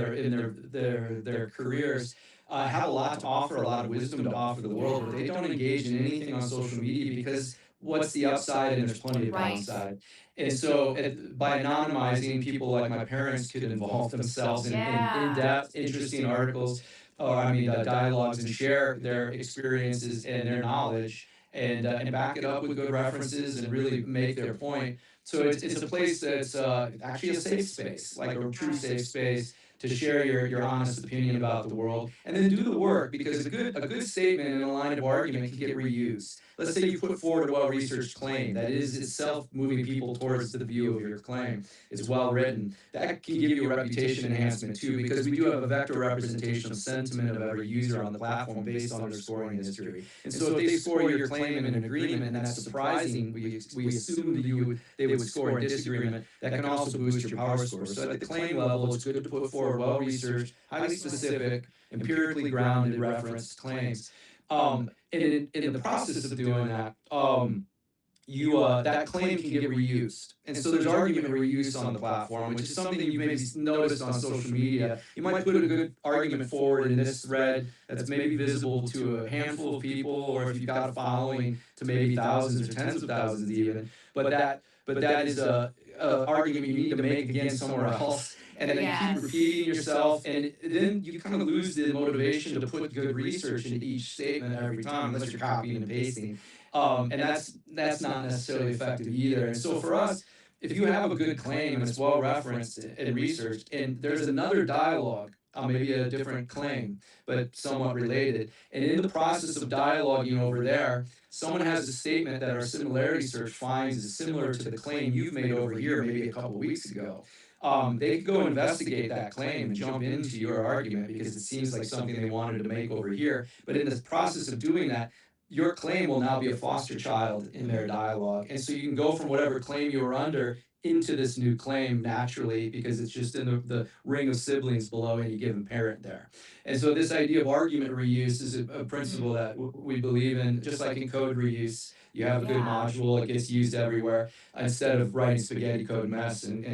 their careers. Have a lot to offer, a lot of wisdom to offer the world, but they don't engage in anything on social media because what's the upside, and there's plenty of downside. And so by anonymizing, people like my parents could involve themselves in in-depth, interesting articles, or dialogues, and share their experiences and their knowledge, and back it up with good references and really make their point. So it's a place that's actually a safe space, like a true safe space, to share your honest opinion about the world, and then do the work, because a good statement in a line of argument can get reused. Let's say you put forward a well-researched claim that is itself moving people towards the view of your claim. It's well written. That can give you a reputation enhancement too, because we do have a vector representation of sentiment of every user on the platform based on their scoring history. And so if they score your claim in an agreement, and that's surprising, we assume that they would score in disagreement, that can also boost your power score. So at the claim level, it's good to put forward well-researched, highly specific, empirically grounded reference claims. And in the process of doing that, that claim can get reused. And so there's argument reuse on the platform, which is something you've maybe noticed on social media. You might put a good argument forward in this thread that's maybe visible to a handful of people, or if you've got a following, to maybe thousands or tens of thousands even. But that is a argument you need to make again somewhere else. And then you keep repeating yourself, and then you kind of lose the motivation to put good research into each statement every time, unless you're copying and pasting. And that's not necessarily effective either. And so for us, if you have a good claim and it's well referenced and researched, and there's another dialogue, maybe a different claim, but somewhat related, and in the process of dialoguing over there, someone has a statement that our similarity search finds is similar to the claim you've made over here maybe a couple weeks ago. They could go investigate that claim and jump into your argument because it seems like something they wanted to make over here. But in the process of doing that, your claim will now be a foster child in their dialogue. And so you can go from whatever claim you were under into this new claim naturally, because it's just in the ring of siblings below any given parent there. And so this idea of argument reuse is a principle that we believe in. Just like in code reuse, you have a good module, it gets used everywhere, instead of writing spaghetti code mess and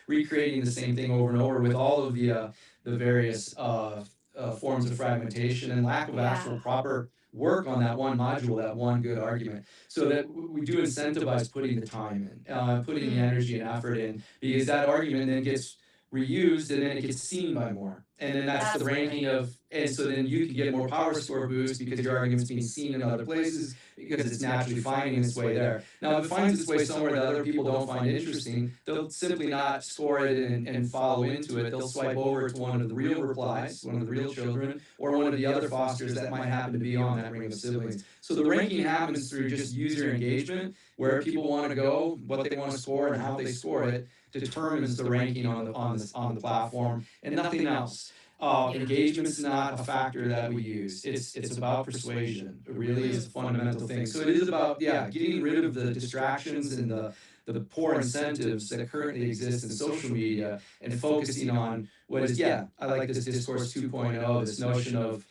recreating the same thing over and over with all of the various forms of fragmentation and lack of actual proper work on that one module, that one good argument. So that we do incentivize putting the time in, putting the energy and effort in, because that argument then gets reused, and then it gets seen by more. And then that's the ranking of, and so then you can get more power score boost because your argument's being seen in other places, because it's naturally finding its way there. Now, if it finds its way somewhere that other people don't find interesting, they'll simply not score it and follow into it. They'll swipe over to one of the real replies, one of the real children, or one of the other fosters that might happen to be on that ring of siblings. So the ranking happens through just user engagement, where people want to go, what they want to score, and how they score it determines the ranking on the platform, and nothing else. Engagement's not a factor that we use. It's about persuasion. It really is a fundamental thing. So it is about getting rid of the distractions and the poor incentives that currently exist in social media, and focusing on what is I like this discourse 2.0, this notion of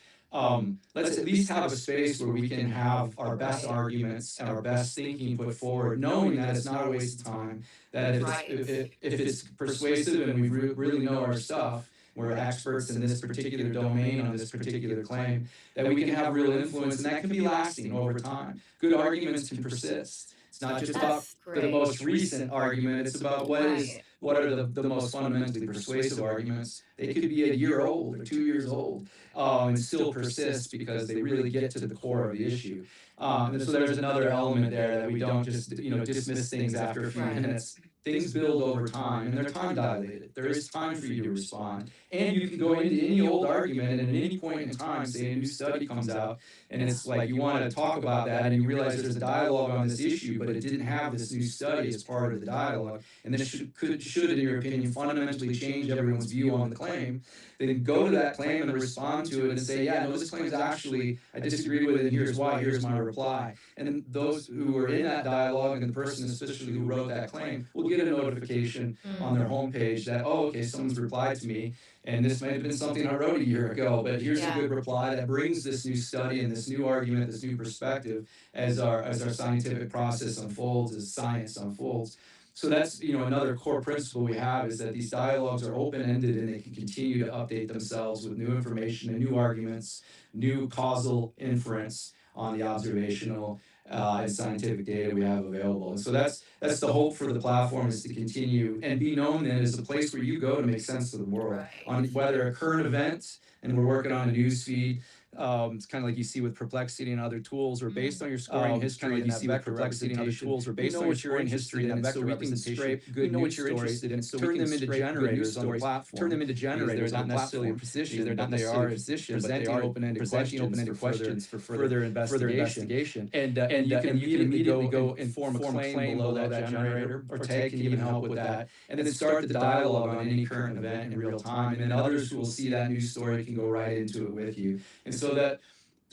let's at least have a space where we can have our best arguments and our best thinking put forward, knowing that it's not a waste of time, that if it's persuasive and we really know our stuff, we're experts in this particular domain on this particular claim, that we can have real influence, and that can be lasting over time. Good arguments can persist. It's not just about the most recent argument, it's about what are the most fundamentally persuasive arguments. They could be a year old or 2 years old, and still persist because they really get to the core of the issue. And so there's another element there, that we don't just dismiss things after a few minutes. things build over time, and they're time dilated. There is time for you to respond. And you can go into any old argument, and at any point in time, say a new study comes out, and it's like you want to talk about that, and you realize there's a dialogue on this issue, but it didn't have this new study as part of the dialogue, and this should, in your opinion, fundamentally change everyone's view on the claim. Then go to that claim and respond to it and say, yeah, no, this claim is actually, I disagree with it, and here's why, here's my reply. And those who are in that dialogue, and the person especially who wrote that claim, will get a notification on their homepage that, oh, okay, someone's replied to me, and this may have been something I wrote a year ago, but here's a good reply that brings this new study and this new argument, this new perspective as our scientific process unfolds, as science unfolds. So that's, another core principle we have, is that these dialogues are open-ended, and they can continue to update themselves with new information and new arguments, new causal inference on the observational and scientific data we have available. And so that's the hope for the platform, is to continue and be known then as a place where you go to make sense of the world, on whether a current event, and we're working on a news feed. It's kind of like you see with Perplexity and other tools, or based on your scoring history, like you see with Perplexity and other tools, or based on your scoring history and vector representation. We know what you're interested in, so turn them into generators on the platform. Turn them into generators, not necessarily a position. They're not necessarily a position, but they are open-ended questions for further investigation. And you can immediately go and form a claim below that generator, or tag can even help with that, and then start the dialogue on any current event in real time. And then others who will see that news story can go right into it with you. And so that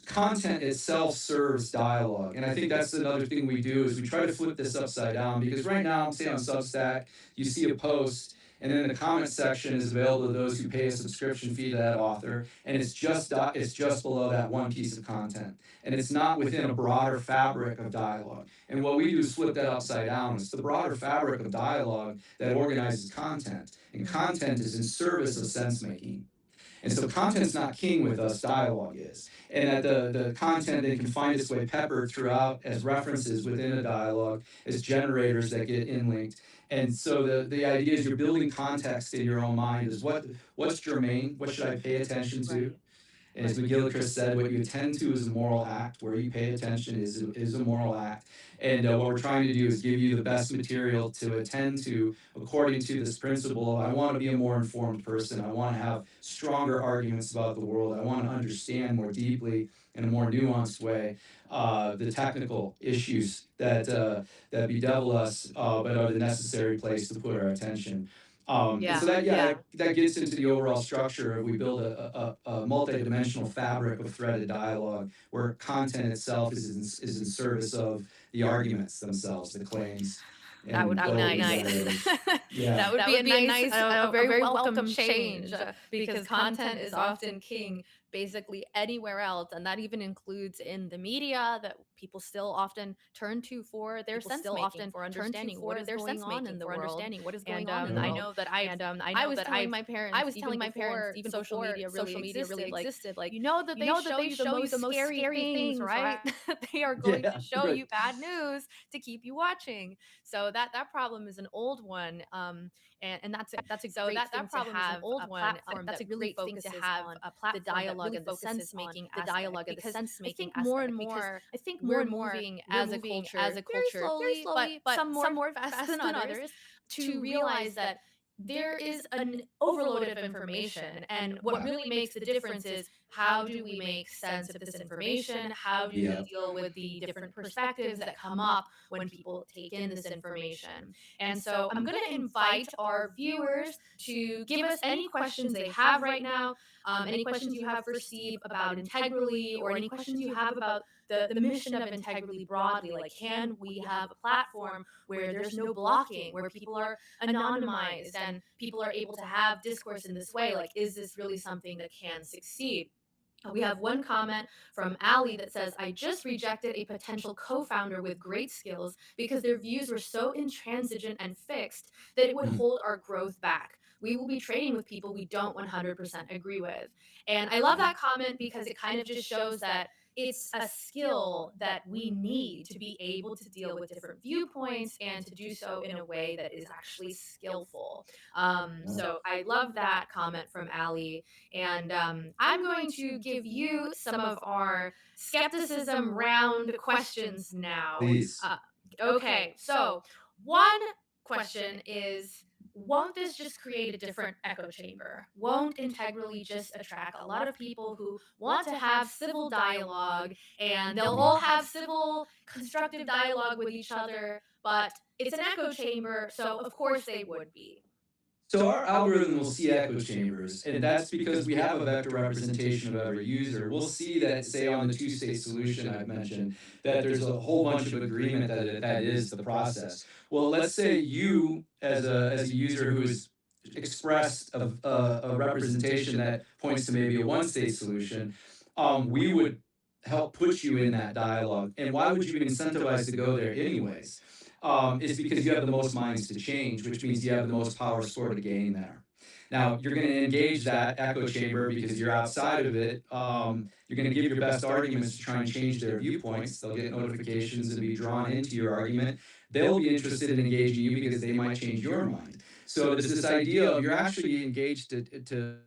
content itself serves dialogue. And I think that's another thing we do, is we try to flip this upside down, because right now, say on Substack, you see a post, and then the comment section is available to those who pay a subscription fee to that author, and it's just below that one piece of content, and it's not within a broader fabric of dialogue. And what we do is flip that upside down. It's the broader fabric of dialogue that organizes content, and content is in service of sense making. And so content's not king with us, dialogue is. And that the content, they can find its way peppered throughout as references within a dialogue, as generators that get inlinked. And so the idea is you're building context in your own mind, is what's germane, what should I pay attention to? And as McGillicuddy said, what you attend to is a moral act. Where you pay attention is a moral act. And what we're trying to do is give you the best material to attend to, according to this principle of, I want to be a more informed person. I want to have stronger arguments about the world. I want to understand more deeply, in a more nuanced way, the technical issues that bedevil us, but are the necessary place to put our attention. And so that gets into the overall structure. We build a multidimensional fabric of threaded dialogue, where content itself is in service of the arguments themselves, the claims. That would be nice. That would be a nice, a very welcome change, because content is often king basically anywhere else, and that even includes in the media, that people still often turn to for their sense making, for understanding what is going on in the world. And I know that I was telling my parents, even social media really existed, like, you know that they show you the most scary things, right? They are going to show you bad news to keep you watching. So that problem is an old one, and that's a great thing to have a platform that really focuses on the dialogue and the sense making, the dialogue and the sense making. I think more and more moving as a culture, very slowly, but some more fast than others, to realize that there is an overload of information, and what really makes the difference is, how do we make sense of this information? How do we deal with the different perspectives that come up when people take in this information? And so I'm going to invite our viewers to give us any questions they have right now, any questions you have for Steve about integrally, or any questions you have about the mission of integrity broadly. Like, can we have a platform where there's no blocking, where people are anonymized and people are able to have discourse in this way? Like, is this really something that can succeed? We have one comment from Ali that says, I just rejected a potential co-founder with great skills because their views were so intransigent and fixed that it would hold our growth back. We will be trading with people we don't 100% agree with. And I love that comment, because it kind of just shows that it's a skill that we need to be able to deal with different viewpoints, and to do so in a way that is actually skillful. So I love that comment from Ali. And I'm going to give you some of our skepticism round questions now. Please. Okay, so one question is, won't this just create a different echo chamber? Won't integrally just attract a lot of people who want to have civil dialogue, and they'll all have civil, constructive dialogue with each other, but it's an echo chamber, so of course they would be. So our algorithm will see echo chambers, and that's because we have a vector representation of every user. We'll see that, say, on the two-state solution I've mentioned, that there's a whole bunch of agreement that that is the process. Well, let's say you, as a user who has expressed a representation that points to maybe a one-state solution, we would help put you in that dialogue. And why would you be incentivized to go there anyways? Is because you have the most minds to change, which means you have the most power score to gain there. Now, you're going to engage that echo chamber because you're outside of it. You're going to give your best arguments to try and change their viewpoints. They'll get notifications and be drawn into your argument. They'll be interested in engaging you because they might change your mind. So there's this idea of you're actually engaged to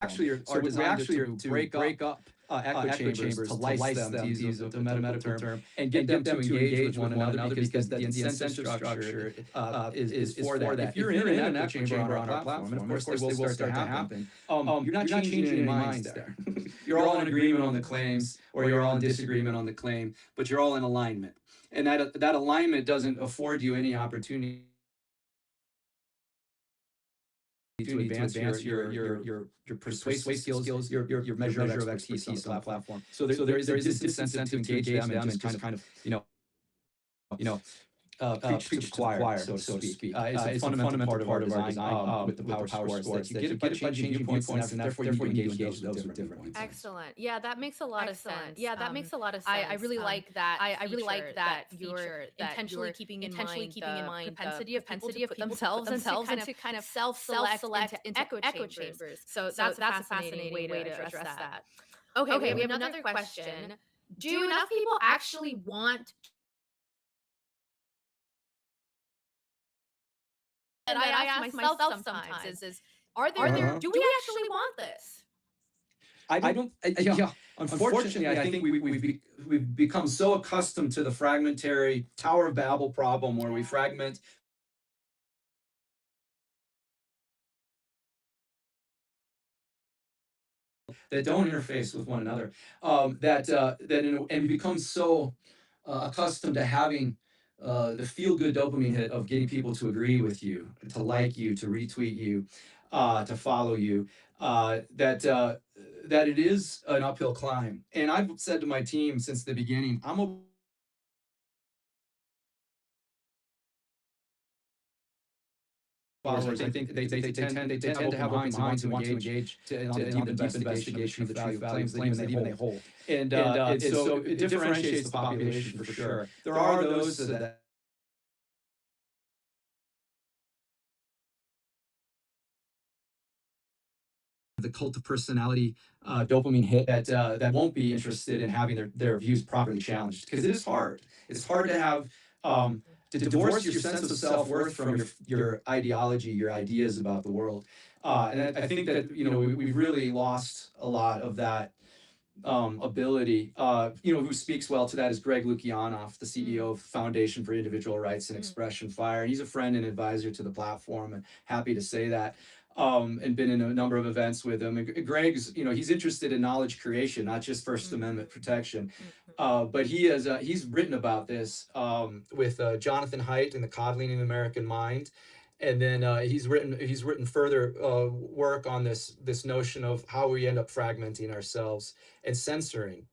actually are designed to break up echo chambers, to lice them, to use a medical term, and get them to engage with one another because the incentive structure is for that. If you're in an echo chamber on our platform, and of course they will start to happen, you're not changing any minds there. You're all in agreement on the claims, or you're all in disagreement on the claim, but you're all in alignment. And that alignment doesn't afford you any opportunity to advance your persuasive skills, your measure of expertise on the platform. So there is a disincentive to engage them and just kind of preach to the choir, so to speak. It's a fundamental part of our design with the power scores that you get it by changing viewpoints, and therefore you need to engage those with different points. Excellent. Yeah, that makes a lot of sense. Yeah, that makes a lot of sense. I really like that. I really like that feature, you're intentionally keeping in mind the propensity of people to put themselves and to kind of self-select into echo chambers. So that's a fascinating way to address that. Okay, we have another question. Do enough people actually want? And I ask myself sometimes is are there do we actually want this? I don't. Yeah. Unfortunately, I think we've become so accustomed to the fragmentary Tower of Babel problem, where we fragment that don't interface with one another. And become so accustomed to having the feel-good dopamine hit of getting people to agree with you, to like you, to retweet you, to follow you, that it is an uphill climb. And I've said to my team since the beginning, I'm a followers. I think they tend to have open minds and want to engage in the deep investigation of the value claims that even they hold. And so it differentiates the population for sure. There are those that the cult of personality dopamine hit that won't be interested in having their views properly challenged, because it is hard. It's hard to have to divorce your sense of self-worth from your ideology, your ideas about the world. And I think that we've really lost a lot of that ability. Who speaks well to that is Greg Lukianoff, the CEO of Foundation for Individual Rights and Expression, FIRE. And he's a friend and advisor to the platform, and happy to say that. And been in a number of events with him. And Greg's, he's interested in knowledge creation, not just First Amendment protection. But he's written about this with Jonathan Haidt in The Coddling of the American Mind. And then he's written further work on this notion of how we end up fragmenting ourselves and censoring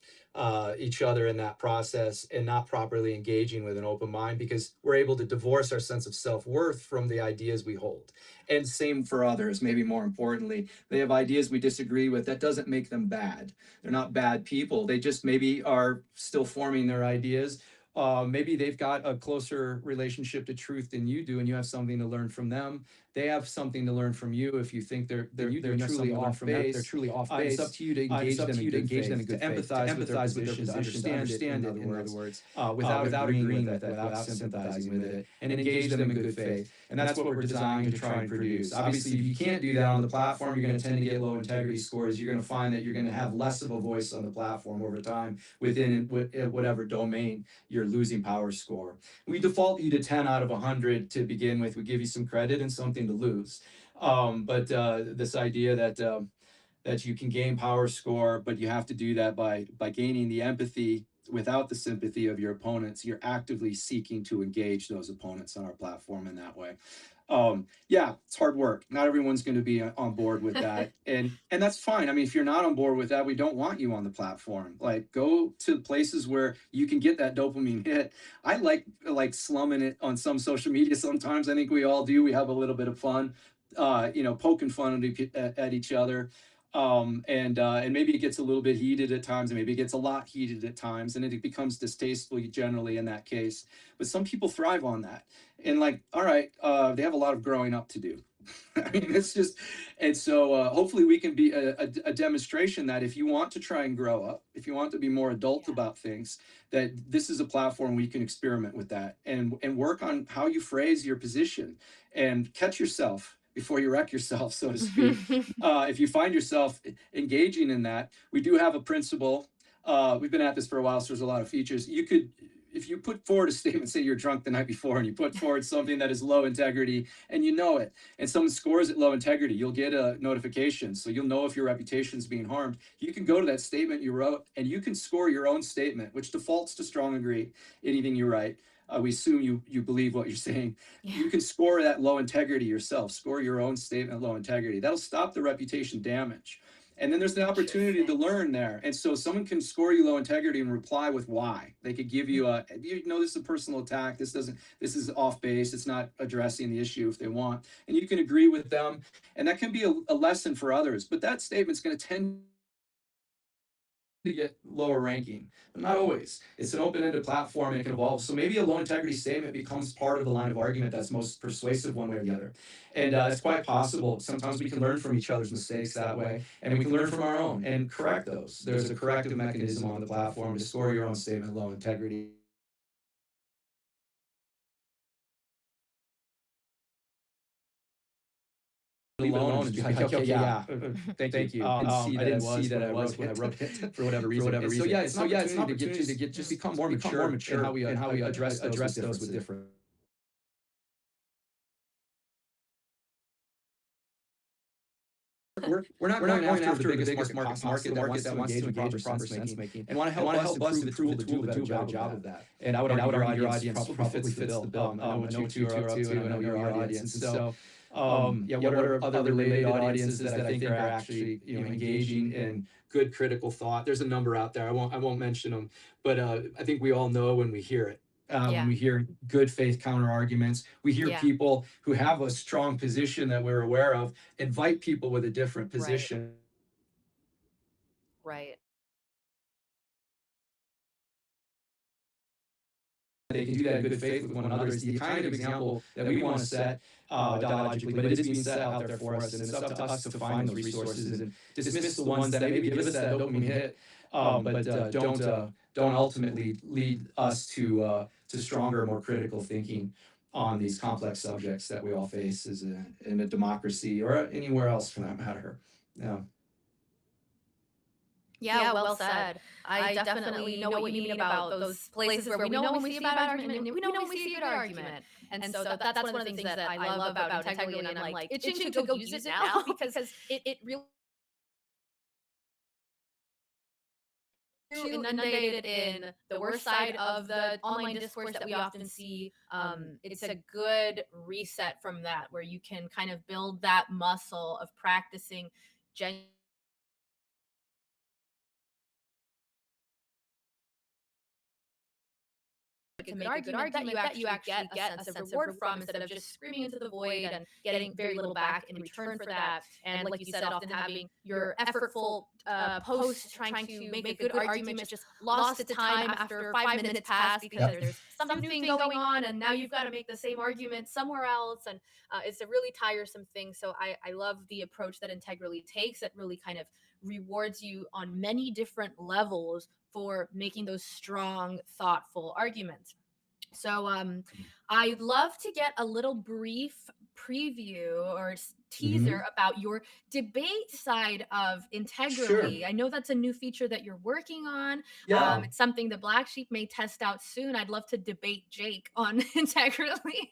each other in that process, and not properly engaging with an open mind, because we're able to divorce our sense of self-worth from the ideas we hold. And same for others, maybe more importantly. They have ideas we disagree with. That doesn't make them bad. They're not bad people. They just maybe are still forming their ideas. Maybe they've got a closer relationship to truth than you do, and you have something to learn from them. They have something to learn from you. If you think they're truly off base, it's up to you to engage them in good faith, to empathize with their position, to understand it, in other words, without agreeing with it, without sympathizing with it, and engage them in good faith. And that's what we're designed to try and produce. Obviously, if you can't do that on the platform, you're going to tend to get low integrity scores. You're going to find that you're going to have less of a voice on the platform over time within whatever domain you're losing power score. We default you to 10 out of 100 to begin with. We give you some credit and something to lose. But this idea that you can gain power score, but you have to do that by gaining the empathy without the sympathy of your opponents. You're actively seeking to engage those opponents on our platform in that way. Yeah, it's hard work. Not everyone's going to be on board with that. and that's fine. I mean, if you're not on board with that, we don't want you on the platform. Like, go to places where you can get that dopamine hit. I like slumming it on some social media sometimes. I think we all do. We have a little bit of fun, poking fun at each other. And maybe it gets a little bit heated at times, and maybe it gets a lot heated at times, and it becomes distasteful generally in that case. But some people thrive on that, and all right, they have a lot of growing up to do. I mean, it's just, and so hopefully we can be a demonstration that if you want to try and grow up, if you want to be more adult about things, that this is a platform where you can experiment with that and work on how you phrase your position and catch yourself before you wreck yourself, so to speak. If you find yourself engaging in that, we do have a principle. We've been at this for a while, so there's a lot of features. You could, if you put forward a statement, say you're drunk the night before, and you put forward something that is low integrity, and you know it, and someone scores it low integrity, you'll get a notification. So you'll know if your reputation is being harmed. You can go to that statement you wrote, and you can score your own statement, which defaults to strong agree, anything you write. We assume you believe what you're saying. Yeah. You can score that low integrity yourself. Score your own statement low integrity. That'll stop the reputation damage. And then there's the opportunity to learn there. And so someone can score you low integrity and reply with why. They could give you this is a personal attack. This is off base. It's not addressing the issue if they want. And you can agree with them. And that can be a lesson for others. But that statement's going to tend to get lower ranking, but not always. It's an open-ended platform and it can evolve. So maybe a low integrity statement becomes part of the line of argument that's most persuasive one way or the other. And it's quite possible. Sometimes we can learn from each other's mistakes that way, and we can learn from our own and correct those. There's a corrective mechanism on the platform to score your own statement low integrity. Leave it alone and just be like, okay, yeah, thank you. I didn't see that I was when I wrote it for whatever reason. So yeah, it's an opportunity to just become more mature in how we address those with different. We're not going after the biggest market that wants to engage in proper sense making and want to help us to do a better job of that. And I would argue your audience probably fits the bill. I know what you are up to, and I know your audience. And so, what are other related audiences that I think are actually engaging in good critical thought? There's a number out there. I won't mention them, but I think we all know when we hear it. When we hear good faith counter arguments, we hear people who have a strong position that we're aware of invite people with a different position. Right. They can do that in good faith with one another. Is the kind of example that we want to set dialogically, but it is being set out there for us, and it's up to us to find those resources and dismiss the ones that maybe give us that dopamine hit, but don't ultimately lead us to stronger, more critical thinking on these complex subjects that we all face in a democracy or anywhere else for that matter. Yeah, well said. I definitely know what you mean about those places where we know when we see a bad argument and we know when we see a good argument. And so that's one of the things that I love about integrity, and I'm like itching to go use it now because it really inundated in the worst side of the online discourse that we often see. It's a good reset from that, where you can kind of build that muscle of practicing genuine to make a good argument that you actually get a sense of reward from, instead of just screaming into the void and getting very little back in return for that. And like you said, often having your effortful post trying to make a good argument just lost to time after 5 minutes passed because there's some new thing going on, and now you've got to make the same argument somewhere else. And it's a really tiresome thing. So I love the approach that Integrally takes, that really kind of rewards you on many different levels for making those strong, thoughtful arguments. So I'd love to get a little brief preview or teaser about your debate side of Integrally. Sure. I know that's a new feature that you're working on. Yeah. It's something the Black Sheep may test out soon. I'd love to debate Jake on Integrally.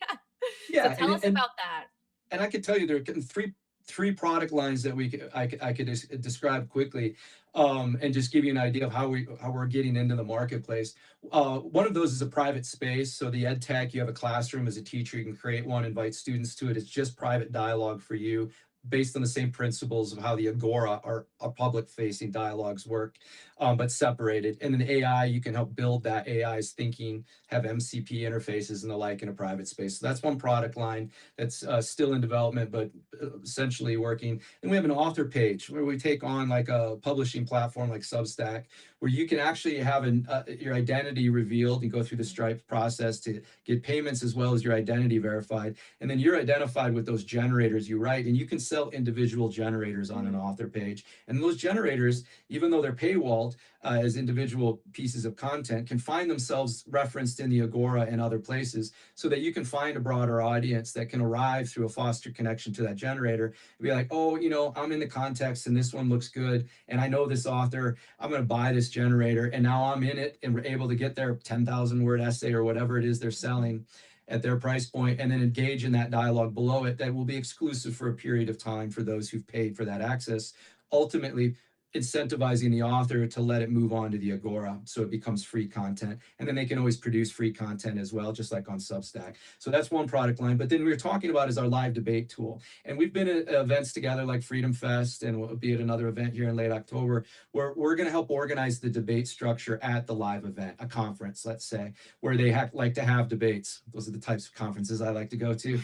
Yeah. So tell us about that. And I could tell you there are three product lines that I could describe quickly, and just give you an idea of how we're getting into the marketplace. One of those is a private space. So the ed tech, you have a classroom as a teacher, you can create one, invite students to it. It's just private dialogue for you, based on the same principles of how the Agora or public-facing dialogues work, but separated. And then AI, you can help build that AI's thinking, have MCP interfaces and the like in a private space. So that's one product line that's still in development, but essentially working. And we have an author page where we take on like a publishing platform like Substack, where you can actually have your identity revealed and go through the Stripe process to get payments as well as your identity verified. And then you're identified with those generators you write, and you can sell individual generators on an author page. And those generators, even though they're paywalled as individual pieces of content, can find themselves referenced in the Agora and other places, so that you can find a broader audience that can arrive through a foster connection to that generator and be like, oh, I'm in the context and this one looks good, and I know this author, I'm going to buy this generator, and now I'm in it and we're able to get their 10,000 word essay or whatever it is they're selling at their price point, and then engage in that dialogue below it that will be exclusive for a period of time for those who've paid for that access, ultimately incentivizing the author to let it move on to the Agora, so it becomes free content. And then they can always produce free content as well, just like on Substack. So that's one product line. But then we were talking about is our live debate tool. And we've been at events together like Freedom Fest, and we'll be at another event here in late October, where we're going to help organize the debate structure at the live event, a conference, let's say, where they like to have debates. Those are the types of conferences I like to go to.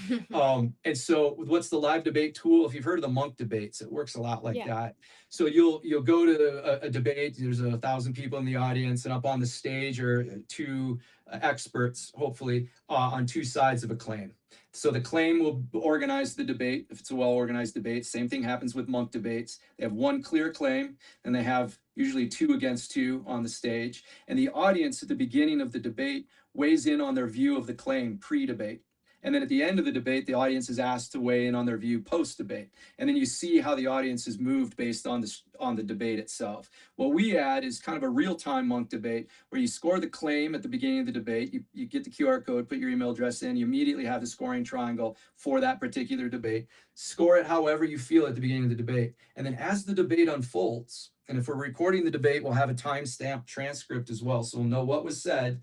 And so what's the live debate tool? If you've heard of the Monk debates, it works a lot like that. So you'll go to a debate, there's 1,000 people in the audience, and up on the stage are two experts, hopefully, on two sides of a claim. So the claim will organize the debate, if it's a well-organized debate. Same thing happens with Monk debates. They have one clear claim, and they have usually 2 against 2 on the stage. And the audience at the beginning of the debate weighs in on their view of the claim pre-debate. And then at the end of the debate, the audience is asked to weigh in on their view post-debate. And then you see how the audience is moved based on the debate itself. What we add is kind of a real-time Monk debate, where you score the claim at the beginning of the debate, you get the QR code, put your email address in, you immediately have the scoring triangle for that particular debate. Score it however you feel at the beginning of the debate. And then as the debate unfolds, and if we're recording the debate, we'll have a timestamped transcript as well, so we'll know what was said.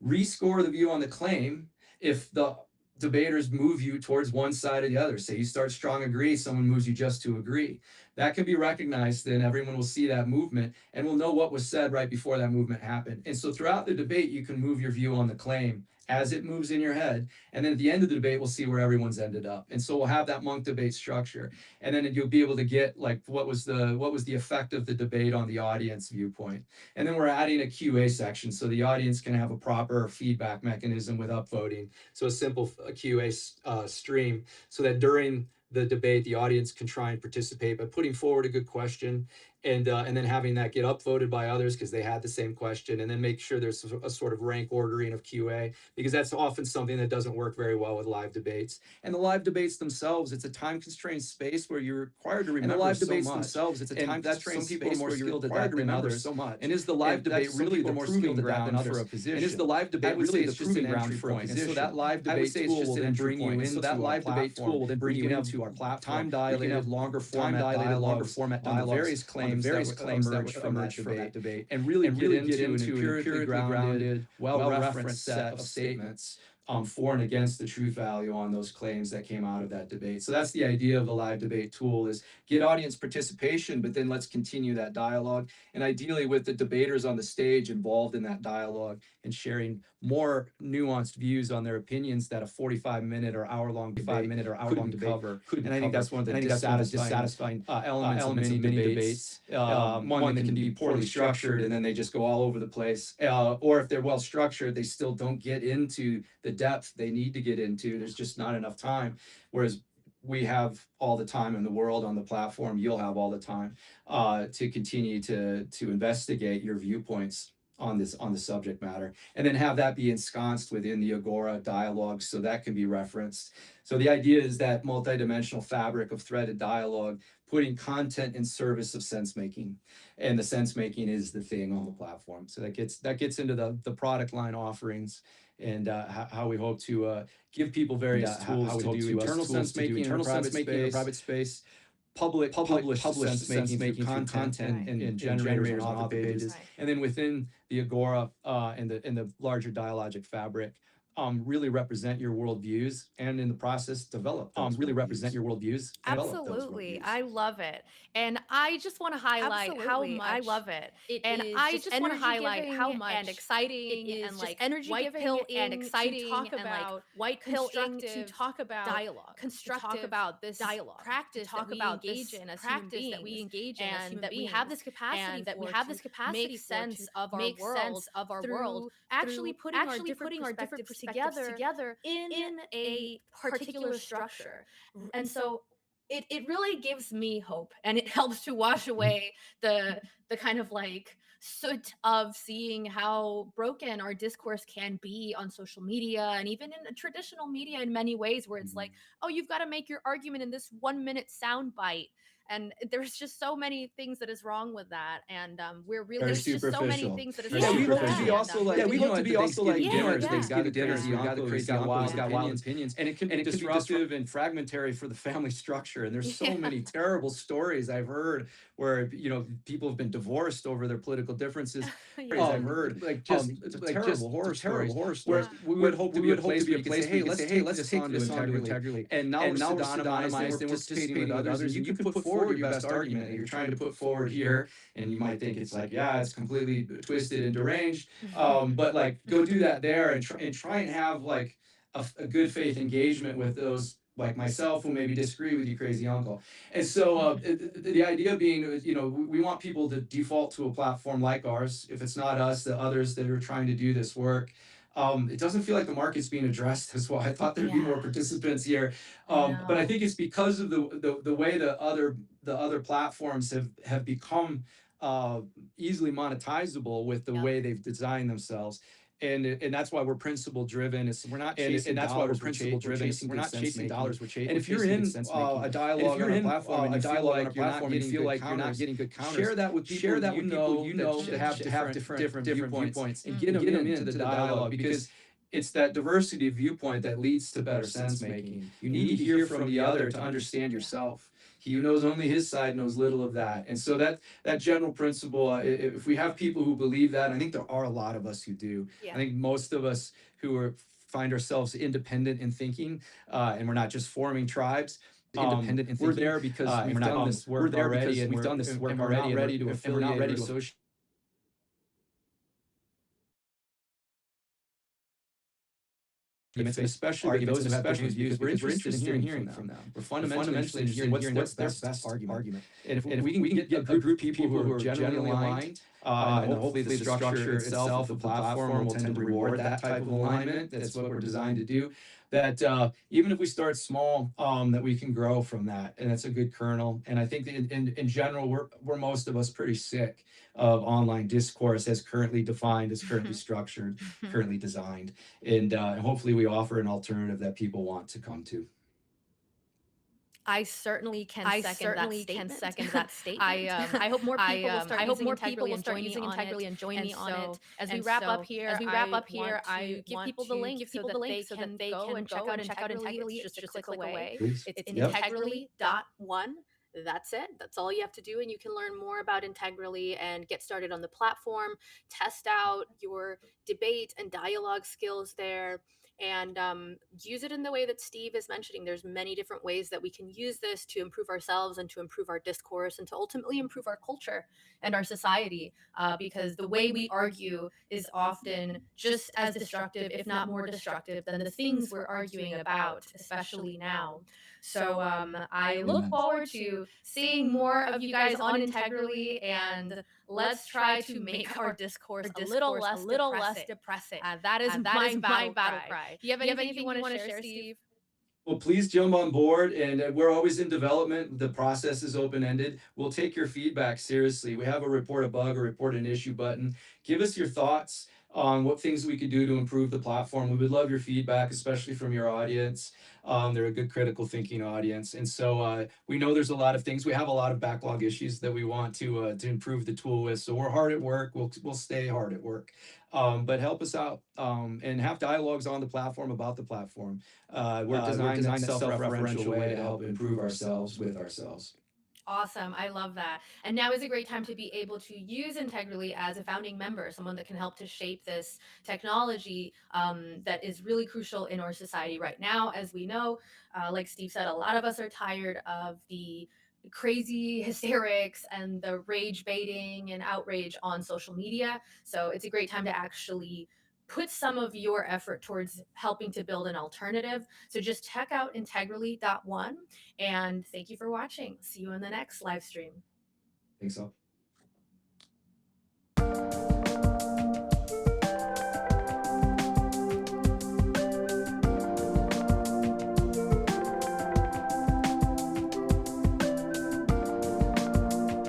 Rescore the view on the claim if the debaters move you towards one side or the other. Say you start strong agree, someone moves you just to agree. That can be recognized, and everyone will see that movement and will know what was said right before that movement happened. And so throughout the debate, you can move your view on the claim as it moves in your head. And then at the end of the debate, we'll see where everyone's ended up. And so we'll have that Monk debate structure. And then you'll be able to get like what was the effect of the debate on the audience viewpoint. And then we're adding a QA section so the audience can have a proper feedback mechanism with upvoting. So a simple QA stream, so that during the debate, the audience can try and participate by putting forward a good question, and then having that get upvoted by others because they had the same question, and then make sure there's a sort of rank ordering of QA, because that's often something that doesn't work very well with live debates. And the live debates themselves, it's a time-constrained space where you're required to remember. And the live debates themselves, it's a time-constrained space where you're required to remember so much. And is the live debate really the proving ground for a position? And is the live debate really the proving ground for a position? So that live debate tool will then bring you into that live debate tool will then bring you into our platform. Time-dilated, longer format dialogues on the various claims that emerge from that debate, and really get into an empirically grounded, well-referenced set of statements for and against the truth value on those claims that came out of that debate. So that's the idea of the live debate tool, is get audience participation, but then let's continue that dialogue. And ideally with the debaters on the stage involved in that dialogue and sharing more nuanced views on their opinions that a 45-minute or hour-long debate couldn't cover. And I think that's one of the dissatisfying elements of many debates. One that can be poorly structured and then they just go all over the place. Or if they're well structured, they still don't get into the depth they need to get into. There's just not enough time. Whereas we have all the time in the world on the platform, you'll have all the time to continue to investigate your viewpoints on the subject matter, and then have that be ensconced within the Agora dialogue so that can be referenced. So the idea is that multidimensional fabric of threaded dialogue, putting content in service of sense making, and the sense making is the thing on the platform. So that gets into the product line offerings and how we hope to give people various tools to do internal sense making in a private space, published sense making through content and generators and author pages, and then within the Agora and the larger dialogic fabric, really represent your worldviews, and in the process develop those worldviews. Absolutely. I love it. And I just want to highlight how much I love it. I just want to highlight how much and exciting and like energy white pill and exciting to talk about white pill to talk about dialogue, constructive, to talk about this dialogue, practice, talk about engage in as human beings, that we engage in and that we have this capacity and that we have this capacity make sense of our world, actually putting our different perspectives together in a particular structure. And so it really gives me hope, and it helps to wash away the kind of like soot of seeing how broken our discourse can be on social media and even in traditional media in many ways, where it's like, oh, you've got to make your argument in this 1-minute sound bite. And there's just so many things that is wrong with that, and we're really there's just so many things that is wrong we with hope that. to be also like we hope to be also like Thanksgiving dinners. You got the crazy uncles, got wild opinions, and it can be disruptive and fragmentary for the family structure. And there's so many terrible stories I've heard where people have been divorced over their political differences. I've heard like terrible horror stories. Where we would hope to be a place where you can say, hey, let's take this on to integrally. And now we're pseudonymized and we're participating with others, and you can put forward your best argument that you're trying to put forward here, and you might think it's like, yeah, it's completely twisted and deranged, but like go do that there and try and have like a good faith engagement with those like myself who maybe disagree with you, crazy uncle. And so the idea being, we want people to default to a platform like ours. If it's not us, the others that are trying to do this work. It doesn't feel like the market's being addressed as well. I thought there'd be more participants here, but I think it's because of the way the other platforms have become easily monetizable with the way they've designed themselves. And that's why we're principle driven. We're not chasing dollars. We're not chasing dollars. We're chasing. And if you're in a dialogue on a platform, and you feel like you're not getting good counters, share that with people that have different viewpoints, and get them into the dialogue, because it's that diversity of viewpoint that leads to better sense making. You need to hear from the other to understand yourself. He who knows only his side knows little of that. And so that general principle, if we have people who believe that, I think there are a lot of us who do. I think most of us who find ourselves independent in thinking, and we're not just forming tribes. Independent in thinking. We're there because we've done this work already, and we've done this work already, and ready to affiliate or associate. Especially those who have different views, we're interested in hearing from them. We're fundamentally interested in hearing what's their best argument. And if we can get a group of people who are generally aligned, and hopefully the structure itself, the platform will tend to reward that type of alignment. That's what we're designed to do. That even if we start small, that we can grow from that, and that's a good kernel. And I think that in general, we're most of us pretty sick of online discourse as currently defined, as currently structured, currently designed, and hopefully we offer an alternative that people want to come to. I certainly can second that statement. I hope more people will start using Integrally and join me on it. As we wrap up here, I give people the link so that they can go and check out Integrally. It's just a click away. It's integrally.one. That's it. That's all you have to do, and you can learn more about Integrally and get started on the platform. Test out your debate and dialogue skills there. and use it in the way that Steve is mentioning. There's many different ways that we can use this to improve ourselves and to improve our discourse and to ultimately improve our culture and our society, because the way we argue is often just as destructive, if not more destructive, than the things we're arguing about, especially now. So I look forward to seeing more of you guys on Integrally, and let's try to make our discourse a little less depressing. That is my battle cry. Do you have anything you want to share, Steve? Well, please jump on board, and we're always in development. The process is open-ended. We'll take your feedback seriously. We have a report a bug or report an issue button. Give us your thoughts on what things we could do to improve the platform. We would love your feedback, especially from your audience. They're a good critical thinking audience, and so we know there's a lot of things. We have a lot of backlog issues that we want to improve the tool with. So we're hard at work. We'll stay hard at work, but help us out, and have dialogues on the platform about the platform. We're designed in a self-referential way to help improve ourselves with ourselves. Awesome. I love that. And now is a great time to be able to use Integrally as a founding member, someone that can help to shape this technology that is really crucial in our society right now. As we know, like Steve said, a lot of us are tired of the crazy hysterics and the rage baiting and outrage on social media. So it's a great time to actually put some of your effort towards helping to build an alternative. So just check out integrally.one, and thank you for watching. See you in the next live stream. Thanks all.